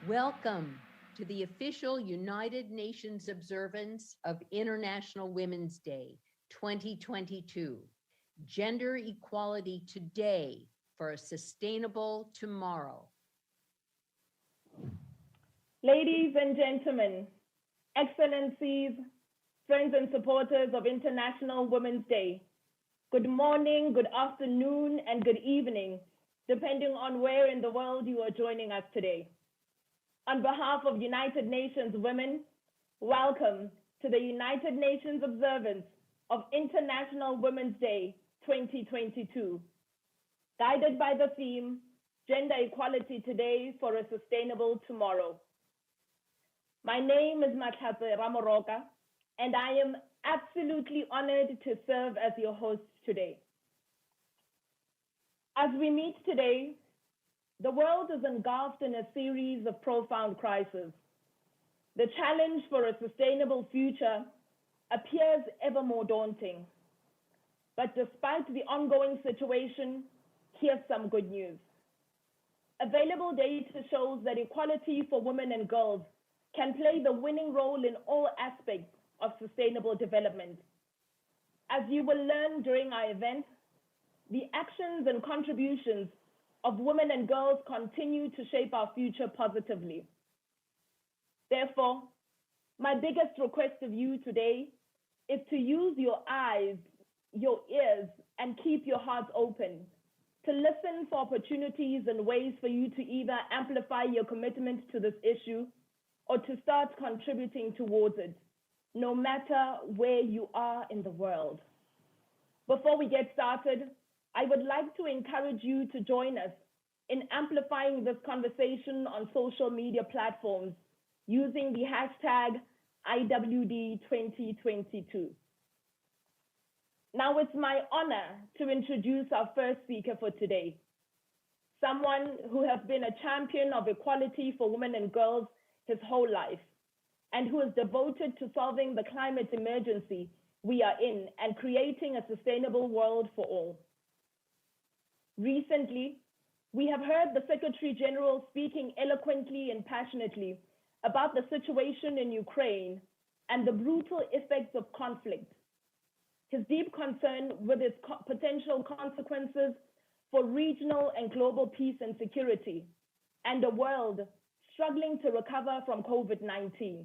Welcome to the official United Nations observance of International Women's Day 2022. Gender equality today for a sustainable tomorrow. Ladies and gentlemen, excellencies, friends and supporters of International Women's Day, good morning, good afternoon, and good evening, depending on where in the world you are joining us today. On behalf of United Nations Women, welcome to the United Nations observance of International Women's Day 2022, guided by the theme, Gender Equality Today for a Sustainable Tomorrow. My name is Mathu, and I am absolutely honored to serve as your host today. As we meet today, the world is engulfed in a series of profound crises. The challenge for a sustainable future appears ever more daunting. But despite the ongoing situation, here's some good news. Available data shows that equality for women and girls can play the winning role in all aspects of sustainable development. As you will learn during our event, the actions and contributions of women and girls continue to shape our future positively. Therefore, my biggest request of you today is to use your eyes, your ears, and keep your hearts open to listen for opportunities and ways for you to either amplify your commitment to this issue or to start contributing towards it, no matter where you are in the world. Before we get started, I would like to encourage you to join us in amplifying this conversation on social media platforms using the hashtag IWD 2022. Now it's my honor to introduce our first speaker for today, someone who has been a champion of equality for women and girls his whole life, and who is devoted to solving the climate emergency we are in and creating a sustainable world for all. Recently, we have heard the Secretary General speaking eloquently and passionately about the situation in Ukraine and the brutal effects of conflict. His deep concern with its potential consequences for regional and global peace and security, and a world struggling to recover from COVID-19.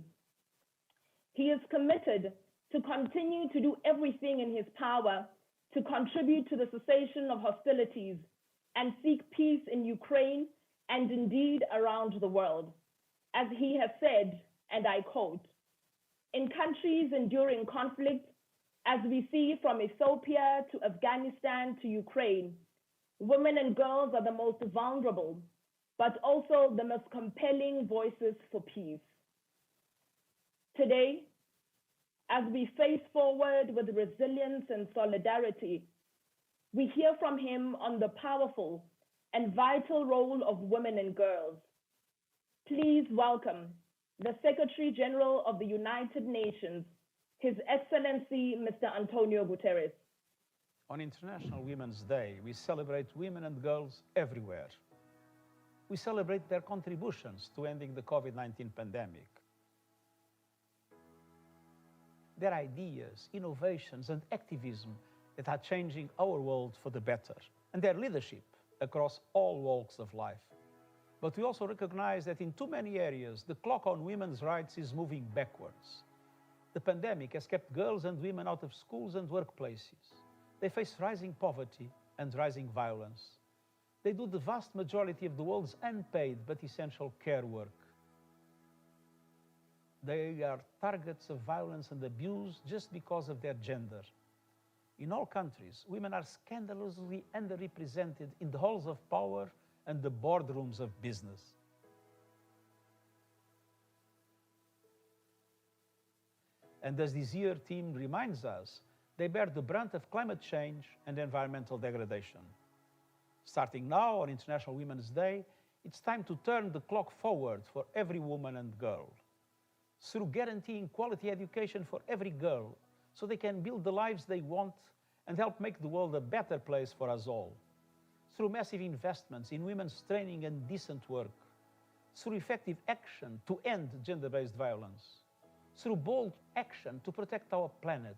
He is committed to continue to do everything in his power to contribute to the cessation of hostilities and seek peace in Ukraine and indeed around the world. As he has said, and I quote, "In countries enduring conflict, as we see from Ethiopia to Afghanistan to Ukraine, women and girls are the most vulnerable, but also the most compelling voices for peace." Today, as we face forward with resilience and solidarity, we hear from him on the powerful and vital role of women and girls. Please welcome the Secretary General of the United Nations, His Excellency, Mr. António Guterres. On International Women's Day, we celebrate women and girls everywhere. We celebrate their contributions to ending the COVID-19 pandemic. Their ideas, innovations, and activism that are changing our world for the better, and their leadership across all walks of life. But we also recognize that in too many areas, the clock on women's rights is moving backwards. The pandemic has kept girls and women out of schools and workplaces. They face rising poverty and rising violence. They do the vast majority of the world's unpaid but essential care work. They are targets of violence and abuse just because of their gender. In all countries, women are scandalously underrepresented in the halls of power and the boardrooms of business. And as this year theme reminds us, they bear the brunt of climate change and environmental degradation. Starting now on International Women's Day, it's time to turn the clock forward for every woman and girl. Through guaranteeing quality education for every girl, so they can build the lives they want and help make the world a better place for us all. Through massive investments in women's training and decent work. through effective action to end gender-based violence, through bold action to protect our planet,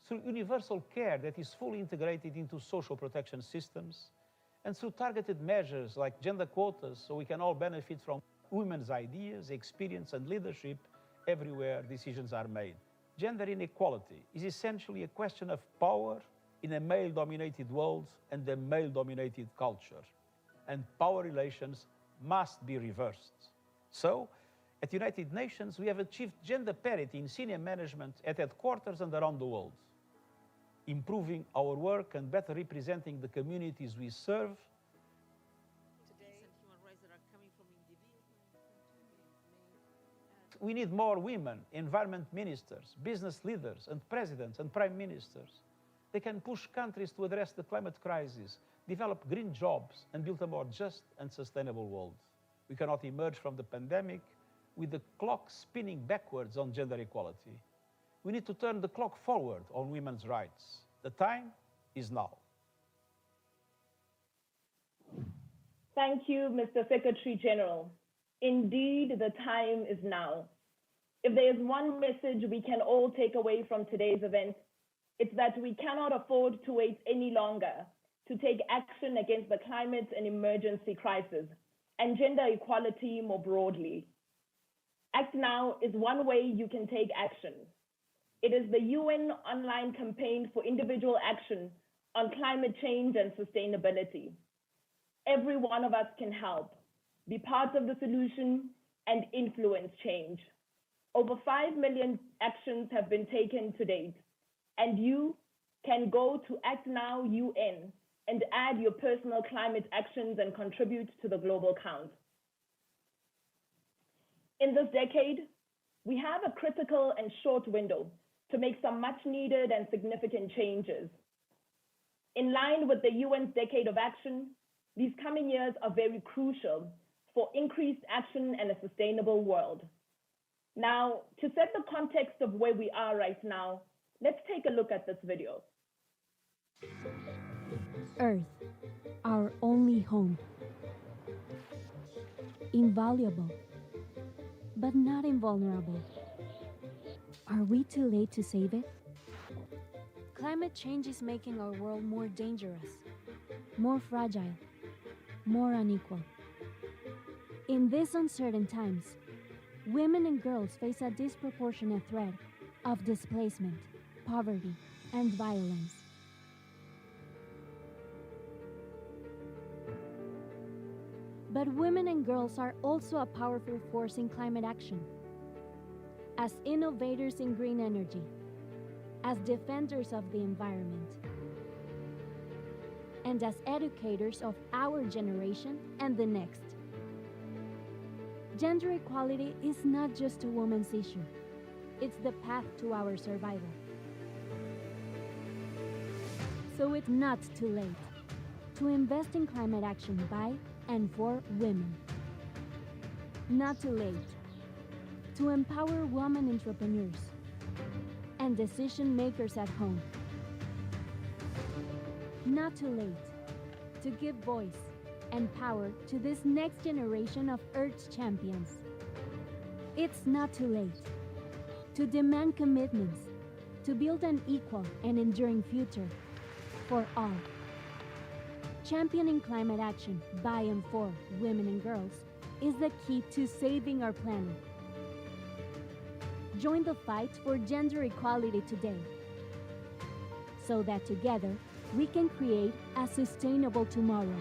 through universal care that is fully integrated into social protection systems, and through targeted measures like gender quotas so we can all benefit from women's ideas, experience, and leadership everywhere decisions are made. Gender inequality is essentially a question of power in a male-dominated world and a male-dominated culture. And power relations must be reversed. So, at the United Nations, we have achieved gender parity in senior management at headquarters and around the world, improving our work and better representing the communities we serve. We need more women, environment ministers, business leaders, and presidents and prime ministers. They can push countries to address the climate crisis, develop green jobs, and build a more just and sustainable world. We cannot emerge from the pandemic with the clock spinning backwards on gender equality. We need to turn the clock forward on women's rights. The time is now. Thank you, Mr. Secretary General. Indeed, the time is now. If there is one message we can all take away from today's event, it's that we cannot afford to wait any longer to take action against the climate and emergency crisis and gender equality more broadly. Act Now is one way you can take action. It is the UN online campaign for individual action on climate change and sustainability. Every one of us can help, be part of the solution, and influence change. Over 5 million actions have been taken to date, and you can go to Act Now UN and add your personal climate actions and contribute to the global count. In this decade, we have a critical and short window to make some much needed and significant changes. In line with the UN's Decade of Action, these coming years are very crucial for increased action and a sustainable world. Now, to set the context of where we are right now, let's take a look at this video. Earth, our only home. Invaluable, but not invulnerable. Are we too late to save it? Climate change is making our world more dangerous, more fragile, more unequal. In these uncertain times, women and girls face a disproportionate threat of displacement, poverty, and violence. But women and girls are also a powerful force in climate action. As innovators in green energy, as defenders of the environment, and as educators of our generation and the next. Gender equality is not just a woman's issue. It's the path to our survival. So it's not too late to invest in climate action by and for women. Not too late to empower women entrepreneurs and decision makers at home. Not too late to give voice and power to this next generation of Earth's champions. It's not too late to demand commitments to build an equal and enduring future for all. Championing climate action by and for women and girls is the key to saving our planet. Join the fight for gender equality today, so that together we can create a sustainable tomorrow.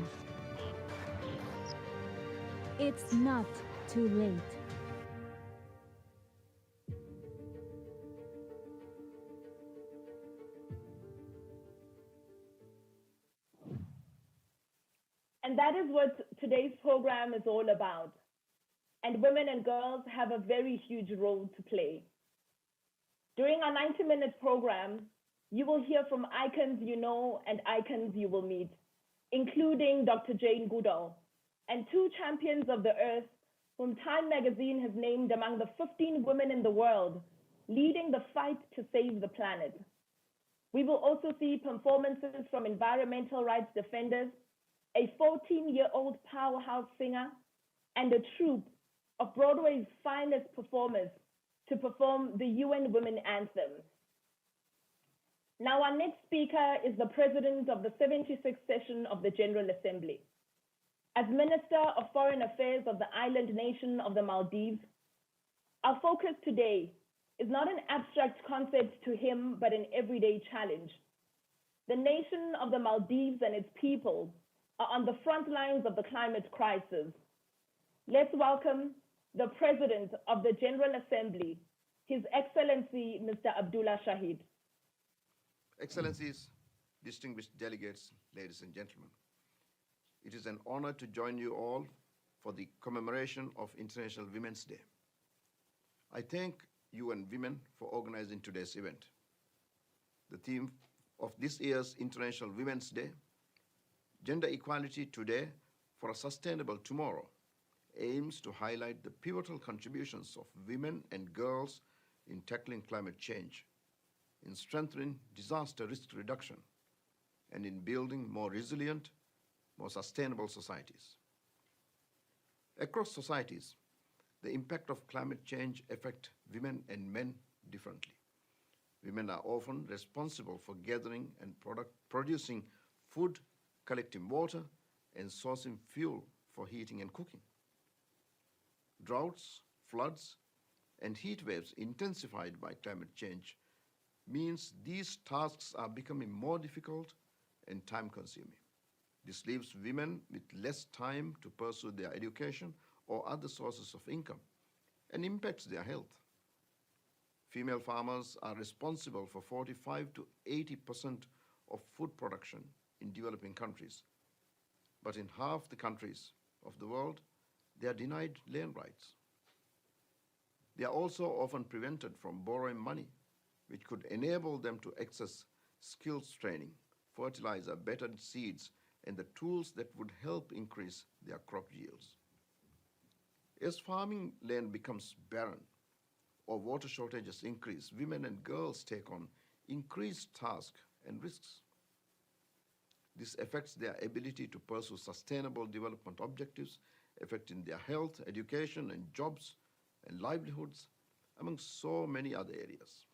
It's not too late. And that is what today's program is all about. And women and girls have a very huge role to play. During our 90-minute program, you will hear from icons you know and icons you will meet, including Dr. Jane Goodall, and 2 champions of the earth whom Time magazine has named among the 15 women in the world leading the fight to save the planet. We will also see performances from environmental rights defenders, a 14-year-old powerhouse singer, and a troupe of Broadway's finest performers to perform the UN Women Anthem. Now, our next speaker is the President of the 76th session of the General Assembly. As Minister of Foreign Affairs of the island nation of the Maldives, our focus today is not an abstract concept to him, but an everyday challenge. The nation of the Maldives and its people are on the front lines of the climate crisis. Let's welcome the President of the General Assembly, His Excellency, Mr. Abdulla Shahid. Excellencies, distinguished delegates, ladies and gentlemen, it is an honor to join you all for the commemoration of International Women's Day. I thank UN Women for organizing today's event. The theme of this year's International Women's Day, Gender Equality Today for a Sustainable Tomorrow, aims to highlight the pivotal contributions of women and girls in tackling climate change, in strengthening disaster risk reduction, and in building more resilient, more sustainable societies. Across societies, the impact of climate change affects women and men differently. Women are often responsible for gathering and producing food, collecting water, and sourcing fuel for heating and cooking. Droughts, floods, and heat waves intensified by climate change means these tasks are becoming more difficult and time-consuming. This leaves women with less time to pursue their education or other sources of income and impacts their health. Female farmers are responsible for 45 to 80% of food production in developing countries. But in half the countries of the world, they are denied land rights. They are also often prevented from borrowing money, which could enable them to access skills training, fertilizer, better seeds, and the tools that would help increase their crop yields. As farming land becomes barren or water shortages increase, women and girls take on increased tasks and risks. This affects their ability to pursue sustainable development objectives, affecting their health, education, and jobs and livelihoods, among so many other areas.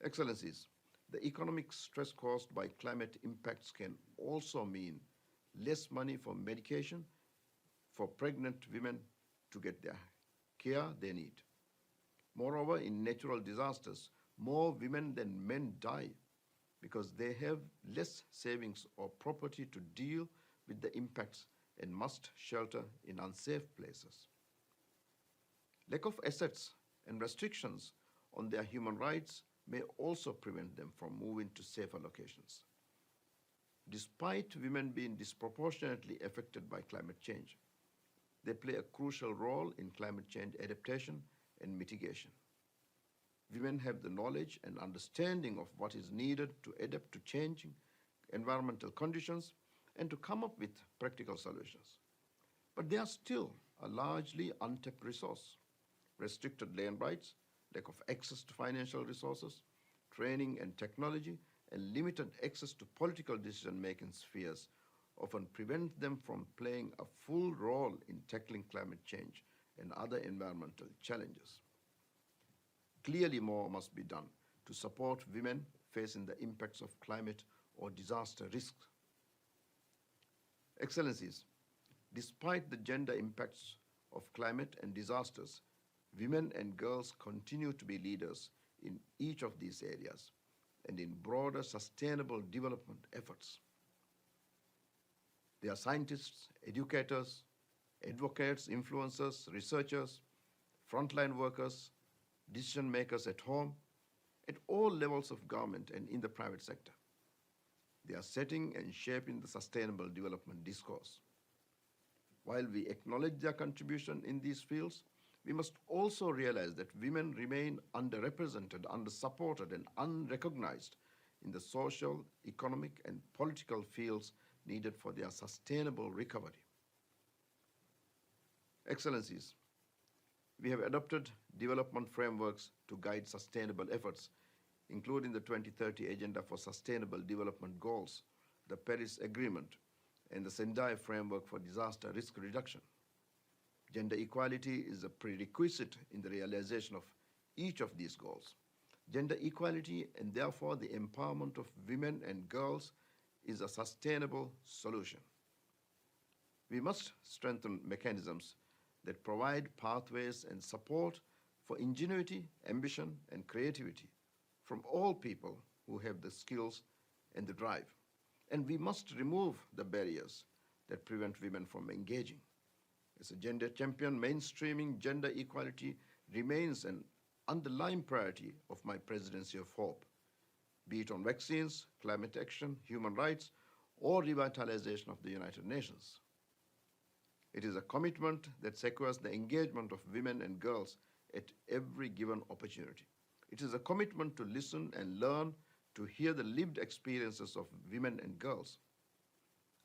Excellencies, the economic stress caused by climate impacts can also mean less money for medication for pregnant women to get their care they need. Moreover, in natural disasters, more women than men die because they have less savings or property to deal with the impacts and must shelter in unsafe places. Lack of assets and restrictions on their human rights may also prevent them from moving to safer locations. Despite women being disproportionately affected by climate change, they play a crucial role in climate change adaptation and mitigation. Women have the knowledge and understanding of what is needed to adapt to changing environmental conditions and to come up with practical solutions. But they are still a largely untapped resource. Restricted land rights, lack of access to financial resources, training and technology, and limited access to political decision-making spheres often prevent them from playing a full role in tackling climate change and other environmental challenges. Clearly, more must be done to support women facing the impacts of climate or disaster risks. Excellencies, despite the gender impacts of climate and disasters, women and girls continue to be leaders in each of these areas and in broader sustainable development efforts. They are scientists, educators, advocates, influencers, researchers, frontline workers, decision makers at home, at all levels of government and in the private sector. They are setting and shaping the sustainable development discourse. While we acknowledge their contribution in these fields, we must also realize that women remain underrepresented, undersupported, and unrecognized in the social, economic, and political fields needed for their sustainable recovery. Excellencies, we have adopted development frameworks to guide sustainable efforts, including the 2030 Agenda for Sustainable Development Goals, the Paris Agreement, and the Sendai Framework for Disaster Risk Reduction. Gender equality is a prerequisite in the realization of each of these goals. Gender equality and therefore the empowerment of women and girls is a sustainable solution. We must strengthen mechanisms that provide pathways and support for ingenuity, ambition, and creativity from all people who have the skills and the drive. And we must remove the barriers that prevent women from engaging. As a gender champion, mainstreaming gender equality remains an underlying priority of my presidency of hope, be it on vaccines, climate action, human rights, or revitalization of the United Nations. It is a commitment that secures the engagement of women and girls at every given opportunity. It is a commitment to listen and learn, to hear the lived experiences of women and girls.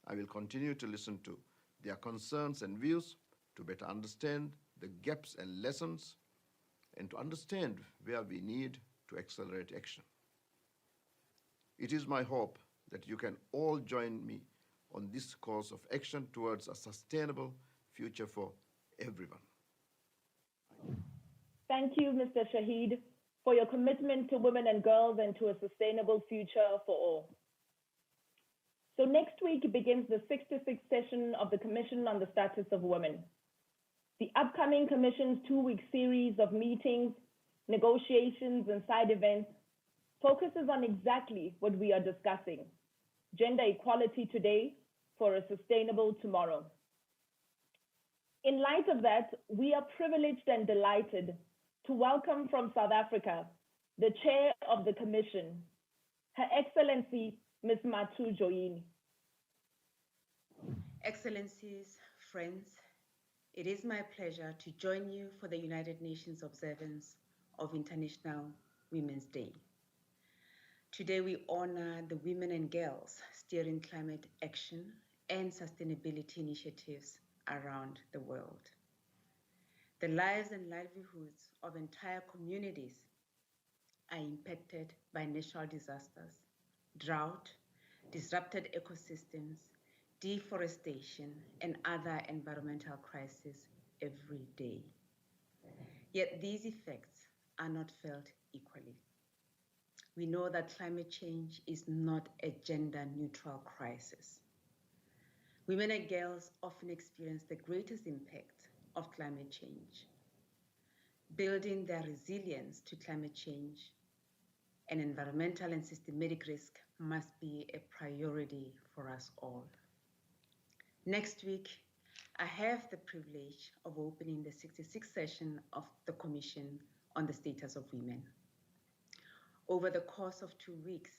I will continue to listen to their concerns and views to better understand the gaps and lessons and to understand where we need to accelerate action. It is my hope that you can all join me on this course of action towards a sustainable future for everyone. Thank you, Mr. Shahid, for your commitment to women and girls and to a sustainable future for all. So next week begins the 66th session of the Commission on the Status of Women. The upcoming Commission's 2-week series of meetings, negotiations, and side events focuses on exactly what we are discussing: gender equality today for a sustainable tomorrow. In light of that, we are privileged and delighted to welcome from South Africa the Chair of the Commission, Her Excellency Ms. Mathu Joyini. Excellencies, friends, it is my pleasure to join you for the United Nations observance of International Women's Day. Today we honor the women and girls steering climate action and sustainability initiatives around the world. The lives and livelihoods of entire communities are impacted by natural disasters, drought, disrupted ecosystems, deforestation, and other environmental crises every day. Yet these effects are not felt equally. We know that climate change is not a gender-neutral crisis. Women and girls often experience the greatest impact of climate change. Building their resilience to climate change and environmental and systemic risk must be a priority for us all. Next week, I have the privilege of opening the 66th session of the Commission on the Status of Women. Over the course of 2 weeks,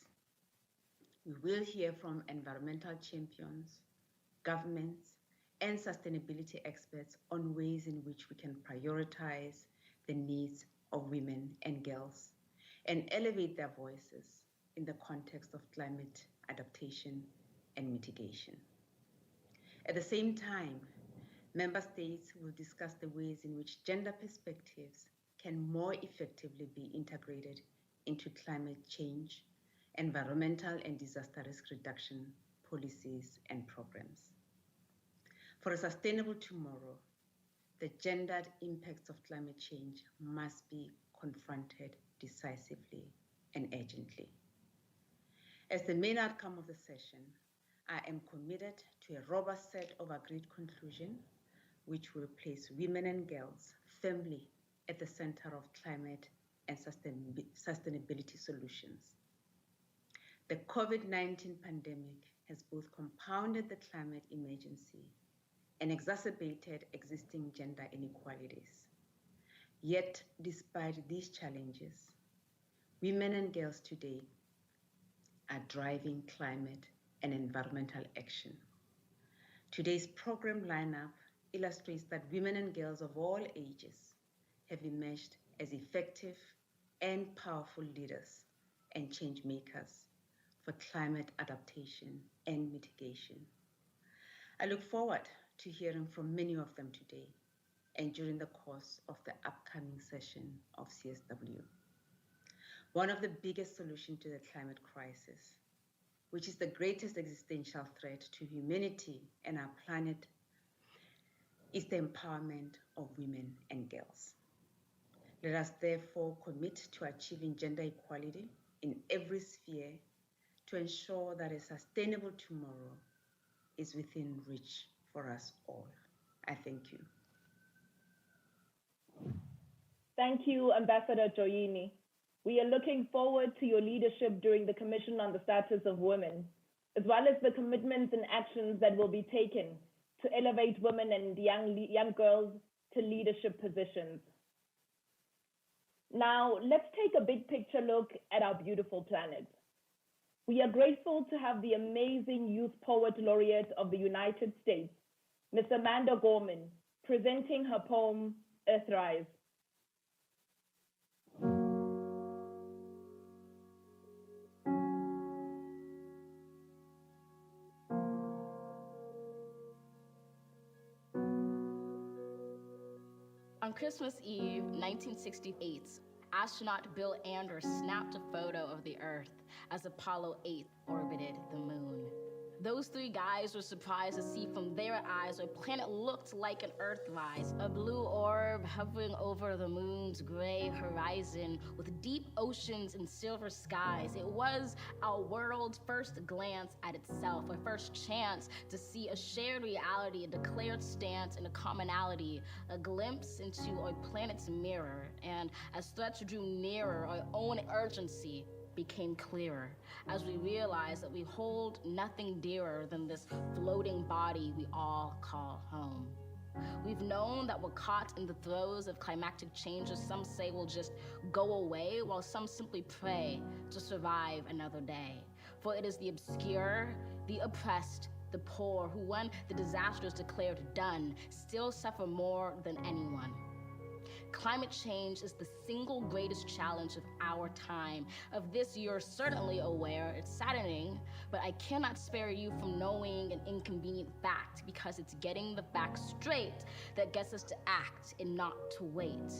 we will hear from environmental champions, governments, and sustainability experts on ways in which we can prioritize the needs of women and girls and elevate their voices in the context of climate adaptation and mitigation. At the same time, member states will discuss the ways in which gender perspectives can more effectively be integrated into climate change, environmental and disaster risk reduction policies and programs. For a sustainable tomorrow, the gendered impacts of climate change must be confronted decisively and urgently. As the main outcome of the session, I am committed to a robust set of agreed conclusions which will place women and girls firmly at the center of climate and sustainability solutions. The COVID-19 pandemic has both compounded the climate emergency and exacerbated existing gender inequalities. Yet, despite these challenges, women and girls today are driving climate and environmental action. Today's program lineup illustrates that women and girls of all ages have emerged as effective and powerful leaders and change makers for climate adaptation and mitigation. I look forward to hearing from many of them today and during the course of the upcoming session of CSW. One of the biggest solutions to the climate crisis, which is the greatest existential threat to humanity and our planet, is the empowerment of women and girls. Let us therefore commit to achieving gender equality in every sphere to ensure that a sustainable tomorrow is within reach for us all. I thank you. Thank you, Ambassador Joyini. We are looking forward to your leadership during the Commission on the Status of Women, as well as the commitments and actions that will be taken to elevate women and young girls to leadership positions. Now, let's take a big picture look at our beautiful planet. We are grateful to have the amazing Youth Poet Laureate of the United States, Ms. Amanda Gorman, presenting her poem, Earthrise. On Christmas Eve, 1968, astronaut Bill Anders snapped a photo of the Earth as Apollo 8 orbited the moon. Those three guys were surprised to see from their eyes a planet looked like an Earthrise, a blue orb hovering over the moon's gray horizon with deep oceans and silver skies. It was our world's first glance at itself, a first chance to see a shared reality, a declared stance, and a commonality, a glimpse into our planet's mirror. And as threats drew nearer, our own urgency became clearer as we realized that we hold nothing dearer than this floating body we all call home. We've known that we're caught in the throes of climactic changes some say will just go away, while some simply pray to survive another day. For it is the obscure, the oppressed, the poor who, when the disaster is declared done, still suffer more than anyone. Climate change is the single greatest challenge of our time. Of this, you're certainly aware. It's saddening, but I cannot spare you from knowing an inconvenient fact, because it's getting the facts straight that gets us to act and not to wait.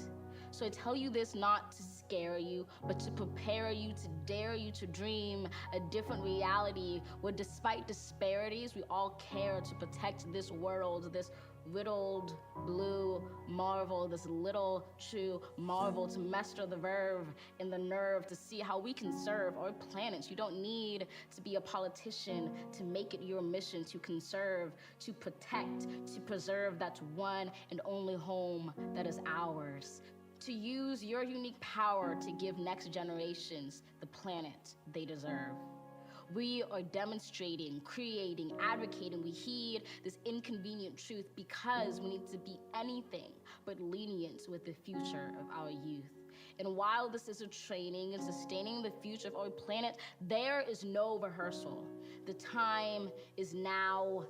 So I tell you this not to scare you, but to prepare you, to dare you to dream a different reality where, despite disparities, we all care to protect this world, this riddled blue marvel, this little true marvel, to master the verve and the nerve to see how we can serve our planet. You don't need to be a politician to make it your mission to conserve, to protect, to preserve that one and only home that is ours. To use your unique power to give next generations the planet they deserve. We are demonstrating, creating, advocating. We heed this inconvenient truth because we need to be anything but lenient with the future of our youth. And while this is a training in sustaining the future of our planet, there is no rehearsal. The time is now,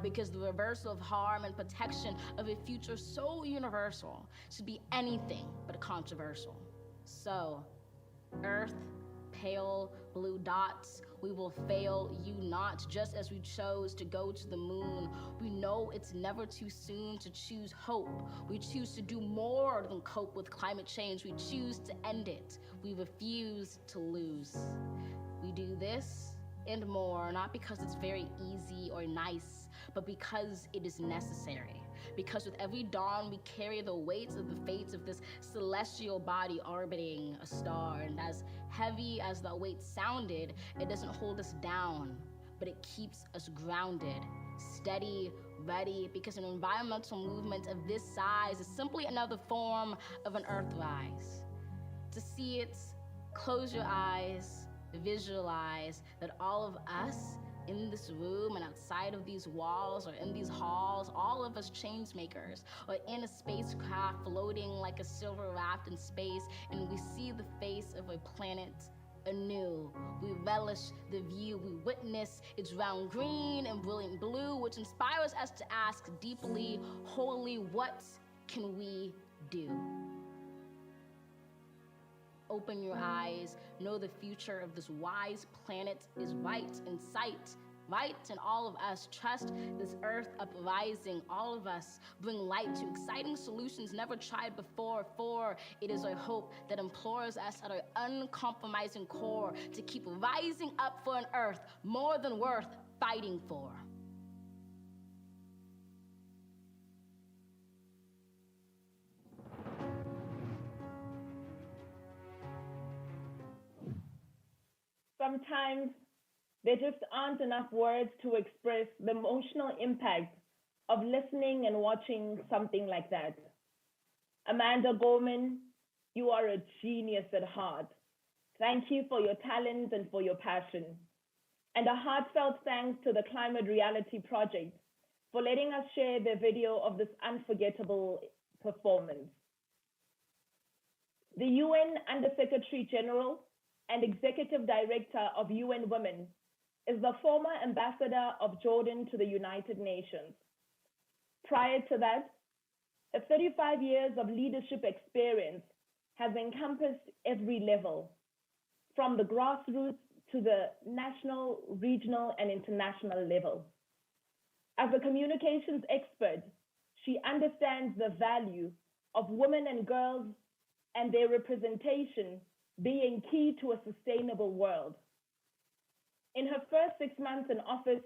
because the reversal of harm and protection of a future so universal should be anything but controversial. So, Earth, pale blue dots, we will fail you not. Just as we chose to go to the moon, we know it's never too soon to choose hope. We choose to do more than cope with climate change. We choose to end it. We refuse to lose. We do this and more, not because it's very easy or nice, but because it is necessary. Because with every dawn, we carry the weight of the fates of this celestial body orbiting a star. And as heavy as that weight sounded, it doesn't hold us down, but it keeps us grounded, steady, ready, because an environmental movement of this size is simply another form of an Earthrise. To see it, close your eyes, visualize that all of us in this room and outside of these walls or in these halls, all of us change makers, or in a spacecraft floating like a silver raft in space, and we see the face of a planet anew. We relish the view, we witness its round green and brilliant blue, which inspires us to ask deeply, wholly, what can we do? Open your eyes, know the future of this wise planet is right in sight, right in all of us. Trust this earth uprising, all of us bring light to exciting solutions never tried before, for it is our hope that implores us at our uncompromising core to keep rising up for an earth more than worth fighting for. sometimes there just aren't enough words to express the emotional impact of listening and watching something like that. Amanda Gorman, you are a genius at heart. Thank you for your talent and for your passion. And a heartfelt thanks to the Climate Reality Project for letting us share their video of this unforgettable performance. The UN Under-Secretary General and Executive Director of UN Women is the former ambassador of Jordan to the United Nations. Prior to that, 35 years of leadership experience has encompassed every level, from the grassroots to the national, regional, and international level. As a communications expert, she understands the value of women and girls and their representation being key to a sustainable world. In her first 6 months in office,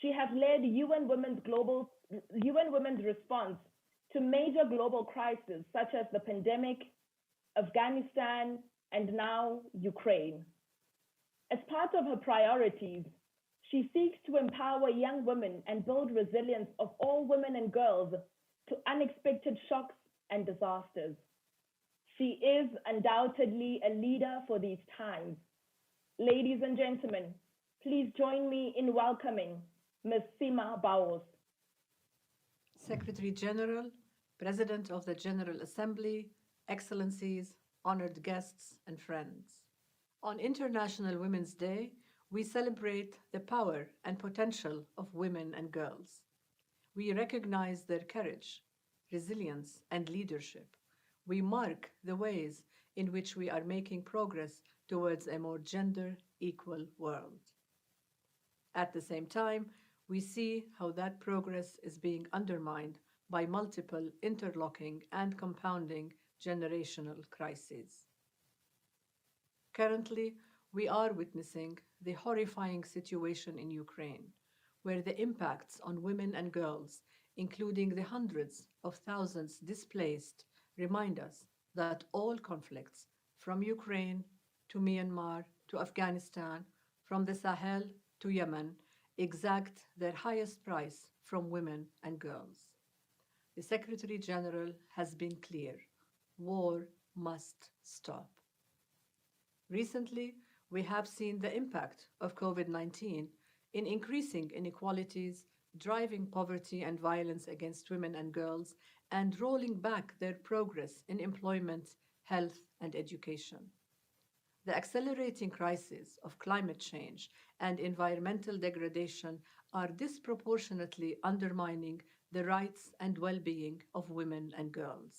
she has led UN Women's response to major global crises such as the pandemic, Afghanistan, and now Ukraine. As part of her priorities, she seeks to empower young women and build resilience of all women and girls to unexpected shocks and disasters. She is undoubtedly a leader for these times. Ladies and gentlemen, please join me in welcoming Ms. Sima Bahous. Secretary General, President of the General Assembly, Excellencies, honored guests, and friends. On International Women's Day, we celebrate the power and potential of women and girls. We recognize their courage, resilience, and leadership. We mark the ways in which we are making progress towards a more gender-equal world. At the same time, we see how that progress is being undermined by multiple interlocking and compounding generational crises. Currently, we are witnessing the horrifying situation in Ukraine, where the impacts on women and girls, including the hundreds of thousands displaced, remind us that all conflicts, from Ukraine to Myanmar to Afghanistan, from the Sahel to Yemen, exact their highest price from women and girls. The Secretary General has been clear: war must stop. Recently, we have seen the impact of COVID-19 in increasing inequalities, driving poverty and violence against women and girls, and rolling back their progress in employment, health, and education. The accelerating crises of climate change and environmental degradation are disproportionately undermining the rights and well-being of women and girls.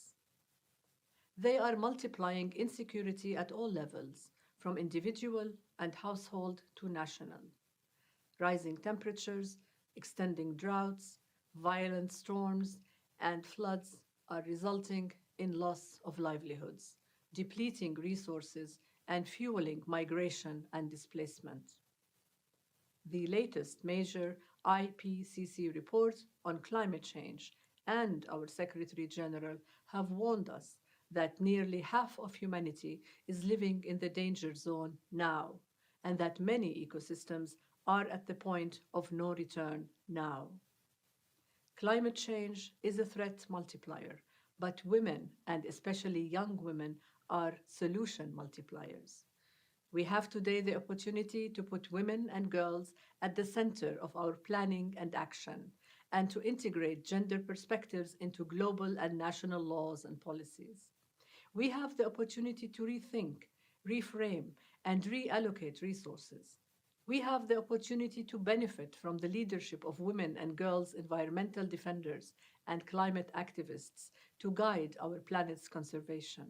They are multiplying insecurity at all levels, from individual and household to national. Rising temperatures, extending droughts, violent storms, and floods are resulting in loss of livelihoods, depleting resources, and fueling migration and displacement. The latest major IPCC report on climate change and our Secretary General have warned us that nearly half of humanity is living in the danger zone now, and that many ecosystems are at the point of no return now. Climate change is a threat multiplier, but women, and especially young women, are solution multipliers. We have today the opportunity to put women and girls at the center of our planning and action, and to integrate gender perspectives into global and national laws and policies. We have the opportunity to rethink, reframe, and reallocate resources. We have the opportunity to benefit from the leadership of women and girls environmental defenders and climate activists to guide our planet's conservation.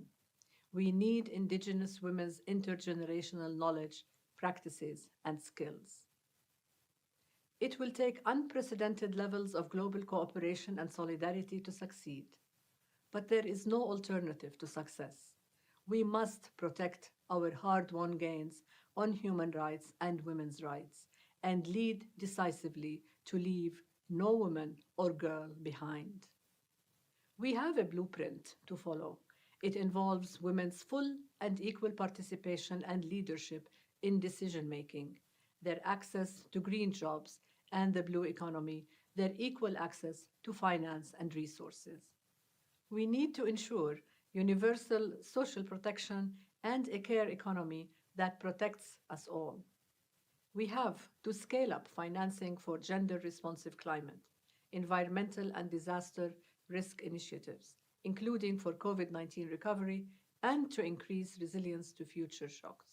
We need Indigenous women's intergenerational knowledge, practices, and skills. It will take unprecedented levels of global cooperation and solidarity to succeed. But there is no alternative to success. We must protect our hard-won gains on human rights and women's rights, and lead decisively to leave no woman or girl behind. We have a blueprint to follow. It involves women's full and equal participation and leadership in decision-making, their access to green jobs and the blue economy, their equal access to finance and resources. We need to ensure universal social protection and a care economy that protects us all. We have to scale up financing for gender-responsive climate, environmental and disaster risk initiatives, including for COVID-19 recovery, and to increase resilience to future shocks.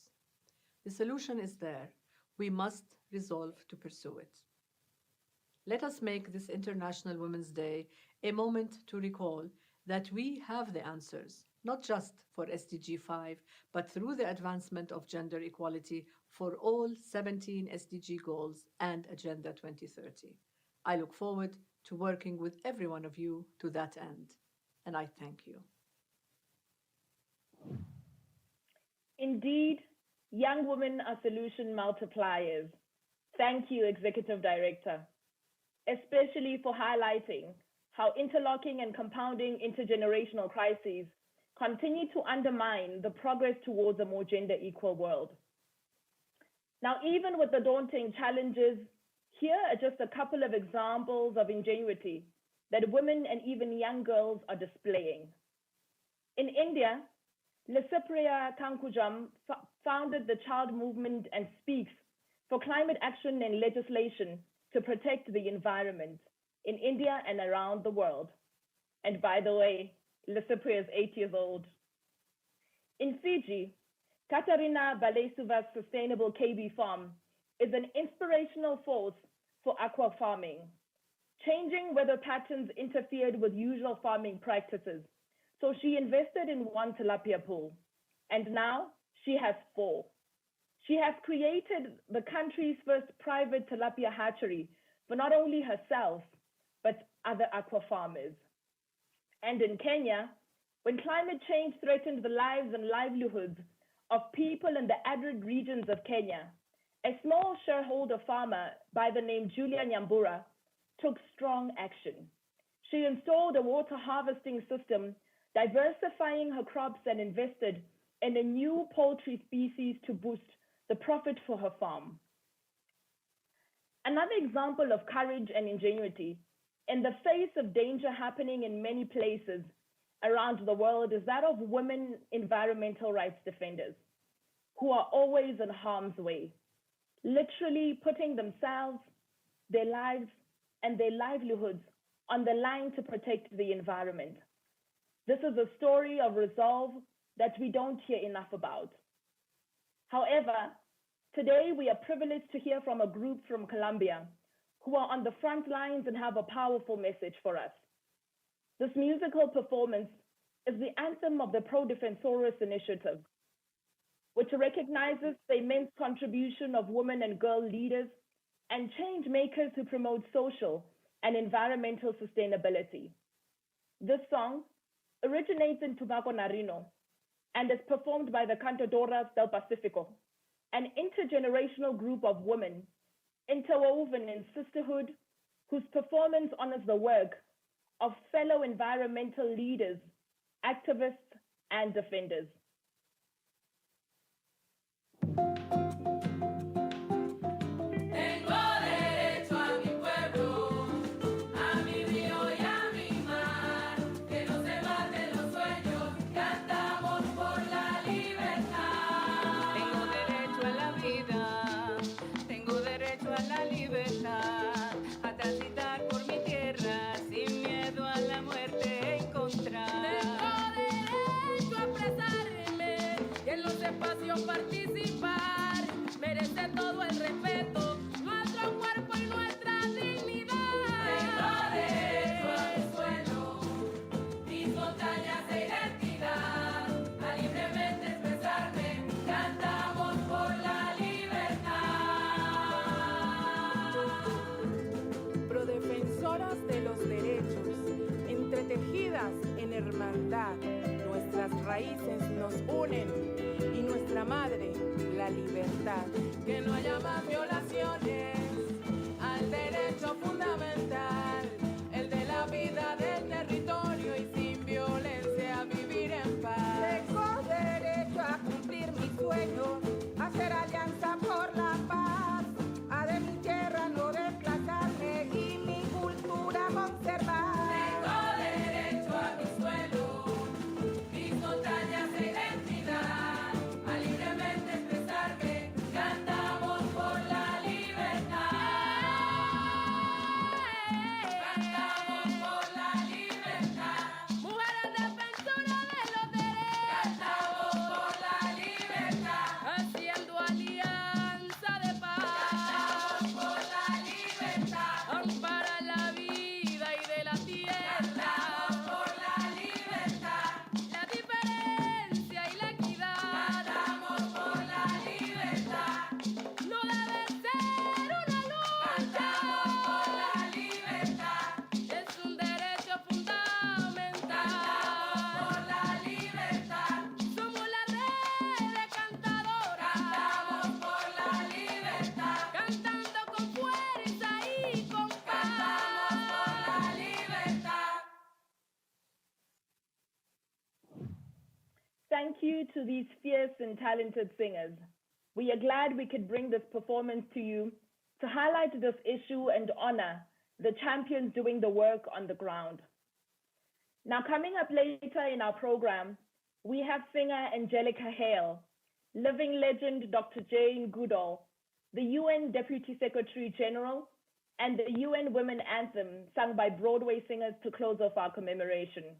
The solution is there. We must resolve to pursue it. Let us make this International Women's Day a moment to recall that we have the answers, not just for SDG 5, but through the advancement of gender equality for all 17 SDG goals and Agenda 2030. I look forward to working with every one of you to that end, and I thank you. Indeed, young women are solution multipliers. Thank you, Executive Director, especially for highlighting how interlocking and compounding intergenerational crises continue to undermine the progress towards a more gender equal world. Now, even with the daunting challenges, here are just a couple of examples of ingenuity that women and even young girls are displaying. In India, Lysipriya Kankujam founded the Child Movement and speaks for climate action and legislation to protect the environment in India and around the world. And by the way, Lysipriya is 8 years old. In Fiji, Katharine Balesuva's sustainable KB farm is an inspirational force for aqua farming. Changing weather patterns interfered with usual farming practices, so she invested in one tilapia pool, and now she has 4. She has created the country's first private tilapia hatchery for not only herself, but other aqua farmers. And in Kenya, when climate change threatened the lives and livelihoods of people in the arid regions of Kenya, a small shareholder farmer by the name Julia Nyambura took strong action. She installed a water harvesting system, diversifying her crops, and invested in a new poultry species to boost the profit for her farm. Another example of courage and ingenuity in the face of danger happening in many places around the world is that of women environmental rights defenders who are always in harm's way, literally putting themselves, their lives, and their livelihoods on the line to protect the environment. This is a story of resolve that we don't hear enough about. However, today we are privileged to hear from a group from Colombia who are on the front lines and have a powerful message for us. This musical performance is the anthem of the Pro Defensores initiative, which recognizes the immense contribution of women and girl leaders and change makers who promote social and environmental sustainability. This song originates in Tumaco Narino and is performed by the Cantadoras del Pacifico, an intergenerational group of women interwoven in sisterhood whose performance honors the work of fellow environmental leaders, activists, and defenders. Participar, merece todo el respeto, nuestro cuerpo y nuestra dignidad. Tengo derecho al suelo, mis montañas e identidad, a libremente expresarme, cantamos por la libertad. Prodefensoras de los derechos, entretejidas en hermandad, nuestras raíces nos unen. Y nuestra madre, la libertad. Que no haya más violaciones al derecho fundamental, el de la vida del territorio y sin violencia vivir en paz. Tengo derecho a cumplir mis sueños, a hacer alianza thank you to these fierce and talented singers. We are glad we could bring this performance to you to highlight this issue and honor the champions doing the work on the ground. Now, coming up later in our program, we have singer Angelica Hale, living legend Dr. Jane Goodall, the UN Deputy Secretary General, and the UN Women Anthem sung by Broadway singers to close off our commemoration.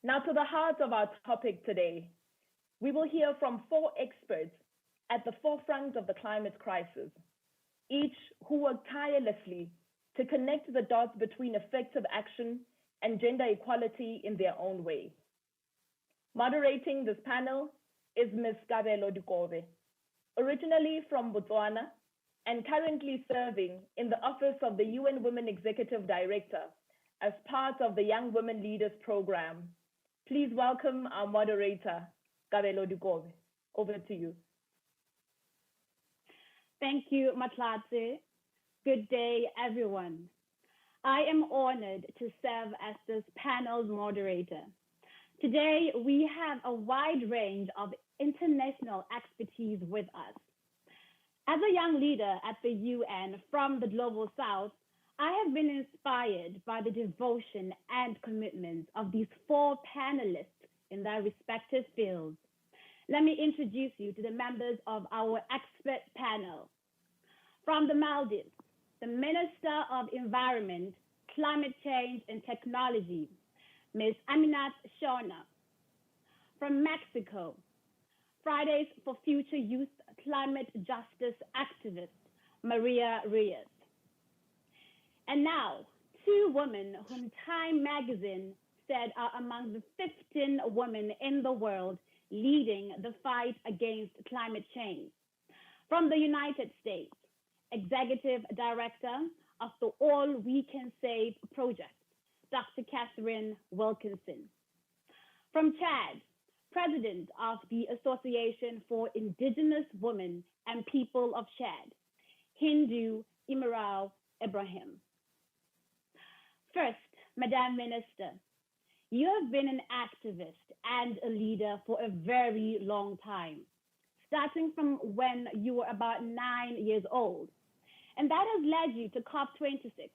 Now to the heart of our topic today. We will hear from 4 experts at the forefront of the climate crisis, each who work tirelessly to connect the dots between effective action and gender equality in their own way. Moderating this panel is Ms. Kabelo Dikove, originally from Botswana and currently serving in the office of the UN Women Executive Director as part of the Young Women Leaders Program. Please welcome our moderator, Kabelo Dikove. Over to you. Thank you, Matlatse. Good day, everyone. I am honored to serve as this panel's moderator. Today, we have a wide range of international expertise with us. As a young leader at the UN from the Global South, I have been inspired by the devotion and commitment of these 4 panelists in their respective fields. Let me introduce you to the members of our expert panel. From the Maldives, the Minister of Environment, Climate Change and Technology, Ms. Amina Shona. From Mexico, Fridays for Future Youth climate justice activist, Maria Reyes. And now, 2 women whom Time magazine said are among the 15 women in the world leading the fight against climate change. From the United States, Executive Director of the All We Can Save project, Dr. Katharine Wilkinson. From Chad, President of the Association for Indigenous Women and People of Chad, Hindou Oumarou Ibrahim. First, Madam Minister, you have been an activist and a leader for a very long time, starting from when you were about 9 years old. And that has led you to COP26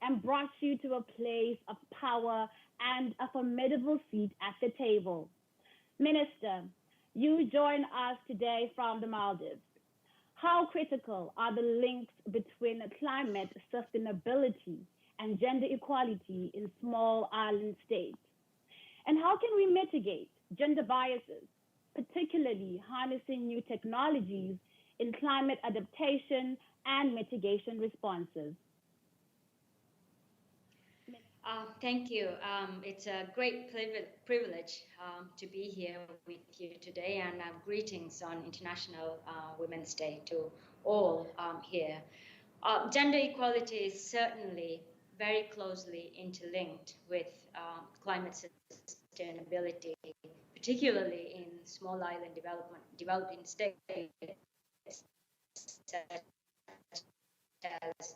and brought you to a place of power and a formidable seat at the table. Minister, you join us today from the Maldives. How critical are the links between climate sustainability and gender equality in small island states? And how can we mitigate gender biases, particularly harnessing new technologies in climate adaptation and mitigation responses? Thank you. It's a great privilege to be here with you today, and greetings on International Women's Day to all here. Gender equality is certainly very closely interlinked with climate sustainability, particularly in small island developing states such as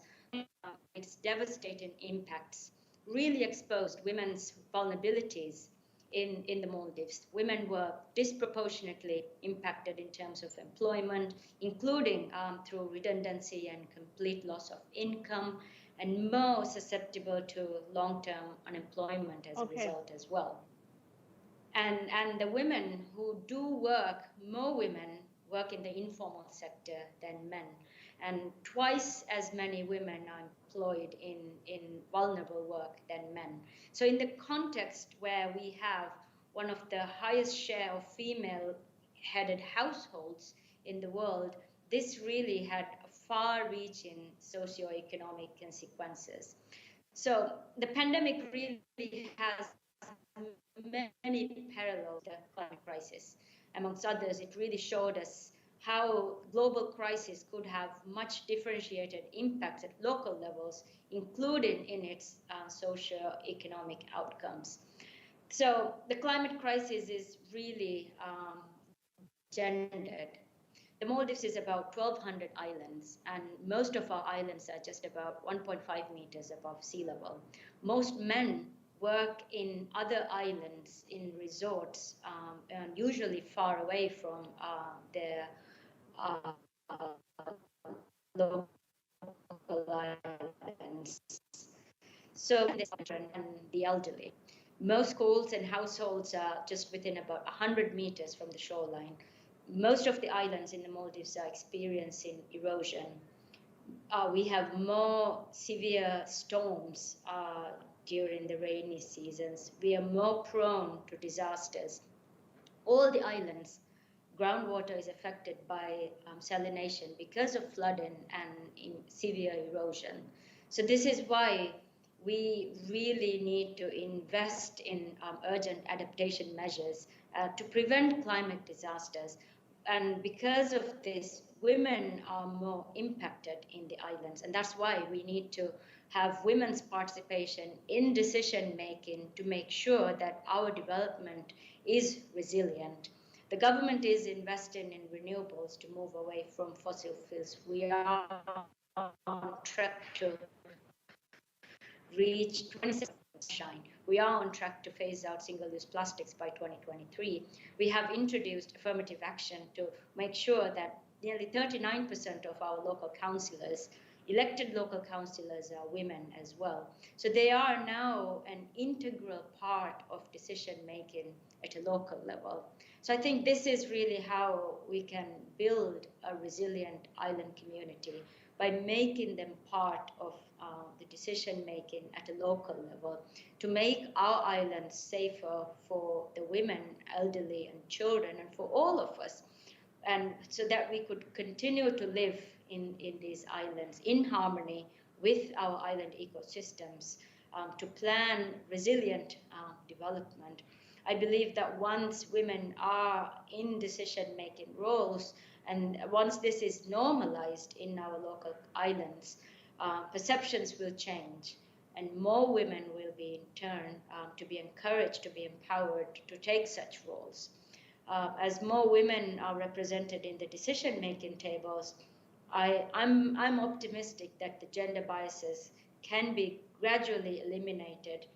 its devastating impacts really exposed women's vulnerabilities in the Maldives. Women were disproportionately impacted in terms of employment, including through redundancy and complete loss of income, and more susceptible to long-term unemployment as a result as well. And the women who do work, more women work in the informal sector than men, and twice as many women are employed in vulnerable work than men. So in the context where we have one of the highest share of female-headed households in the world, this really had far-reaching socioeconomic consequences. So the pandemic really has many parallels to the climate crisis. Amongst others, it really showed us how global crisis could have much differentiated impacts at local levels, including in its socio-economic outcomes. So the climate crisis is really gendered. The Maldives is about 1,200 islands, and most of our islands are just about 1.5 meters above sea level. Most men work in other islands, in resorts, and usually far away from their local islands. So this and the elderly. Most schools and households are just within about 100 meters from the shoreline. Most of the islands in the Maldives are experiencing erosion. We have more severe storms during the rainy seasons. We are more prone to disasters. All the islands, groundwater is affected by salination because of flooding and severe erosion. So this is why we really need to invest in urgent adaptation measures to prevent climate disasters. And because of this, women are more impacted in the islands. And that's why we need to have women's participation in decision making to make sure that our development is resilient. The government is investing in renewables to move away from fossil fuels. We are on track to reach 26% sunshine. We are on track to phase out single-use plastics by 2023. We have introduced affirmative action to make sure that nearly 39% of our local councillors, elected local councillors, are women as well. So they are now an integral part of decision-making at a local level. So I think this is really how we can build a resilient island community, by making them part of the decision-making at a local level, to make our islands safer for the women, elderly, and children, and for all of us, and so that we could continue to live in these islands in harmony with our island ecosystems, to plan resilient development. I believe that once women are in decision-making roles, and once this is normalized in our local islands, perceptions will change, and more women will be in turn to be encouraged, to be empowered to take such roles. As more women are represented in the decision-making tables, I'm optimistic that the gender biases can be gradually eliminated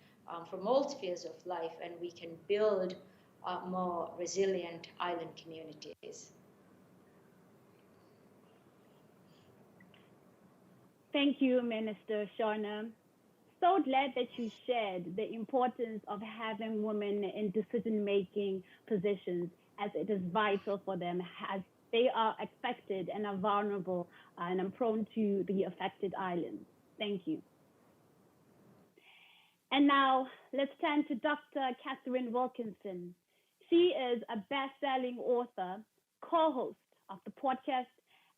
from all spheres of life, and we can build more resilient island communities. Thank you, Minister Shauna. So glad that you shared the importance of having women in decision-making positions, as it is vital for them, as they are affected and are vulnerable and are prone to the affected islands. Thank you. And now let's turn to Dr. Katharine Wilkinson. She is a best-selling author, co-host of the podcast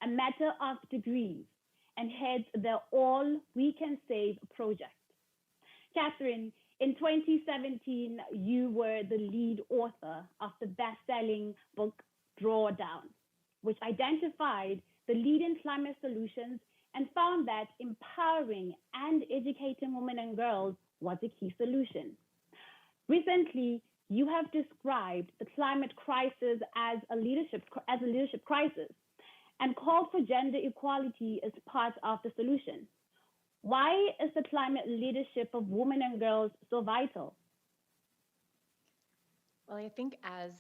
A Matter of Degrees, and heads the All We Can Save project. Katharine, in 2017, you were the lead author of the best-selling book Drawdown, which identified the leading climate solutions and found that empowering and educating women and girls was a key solution. Recently, you have described the climate crisis as a leadership crisis, and called for gender equality as part of the solution. Why is the climate leadership of women and girls so vital? Well, I think as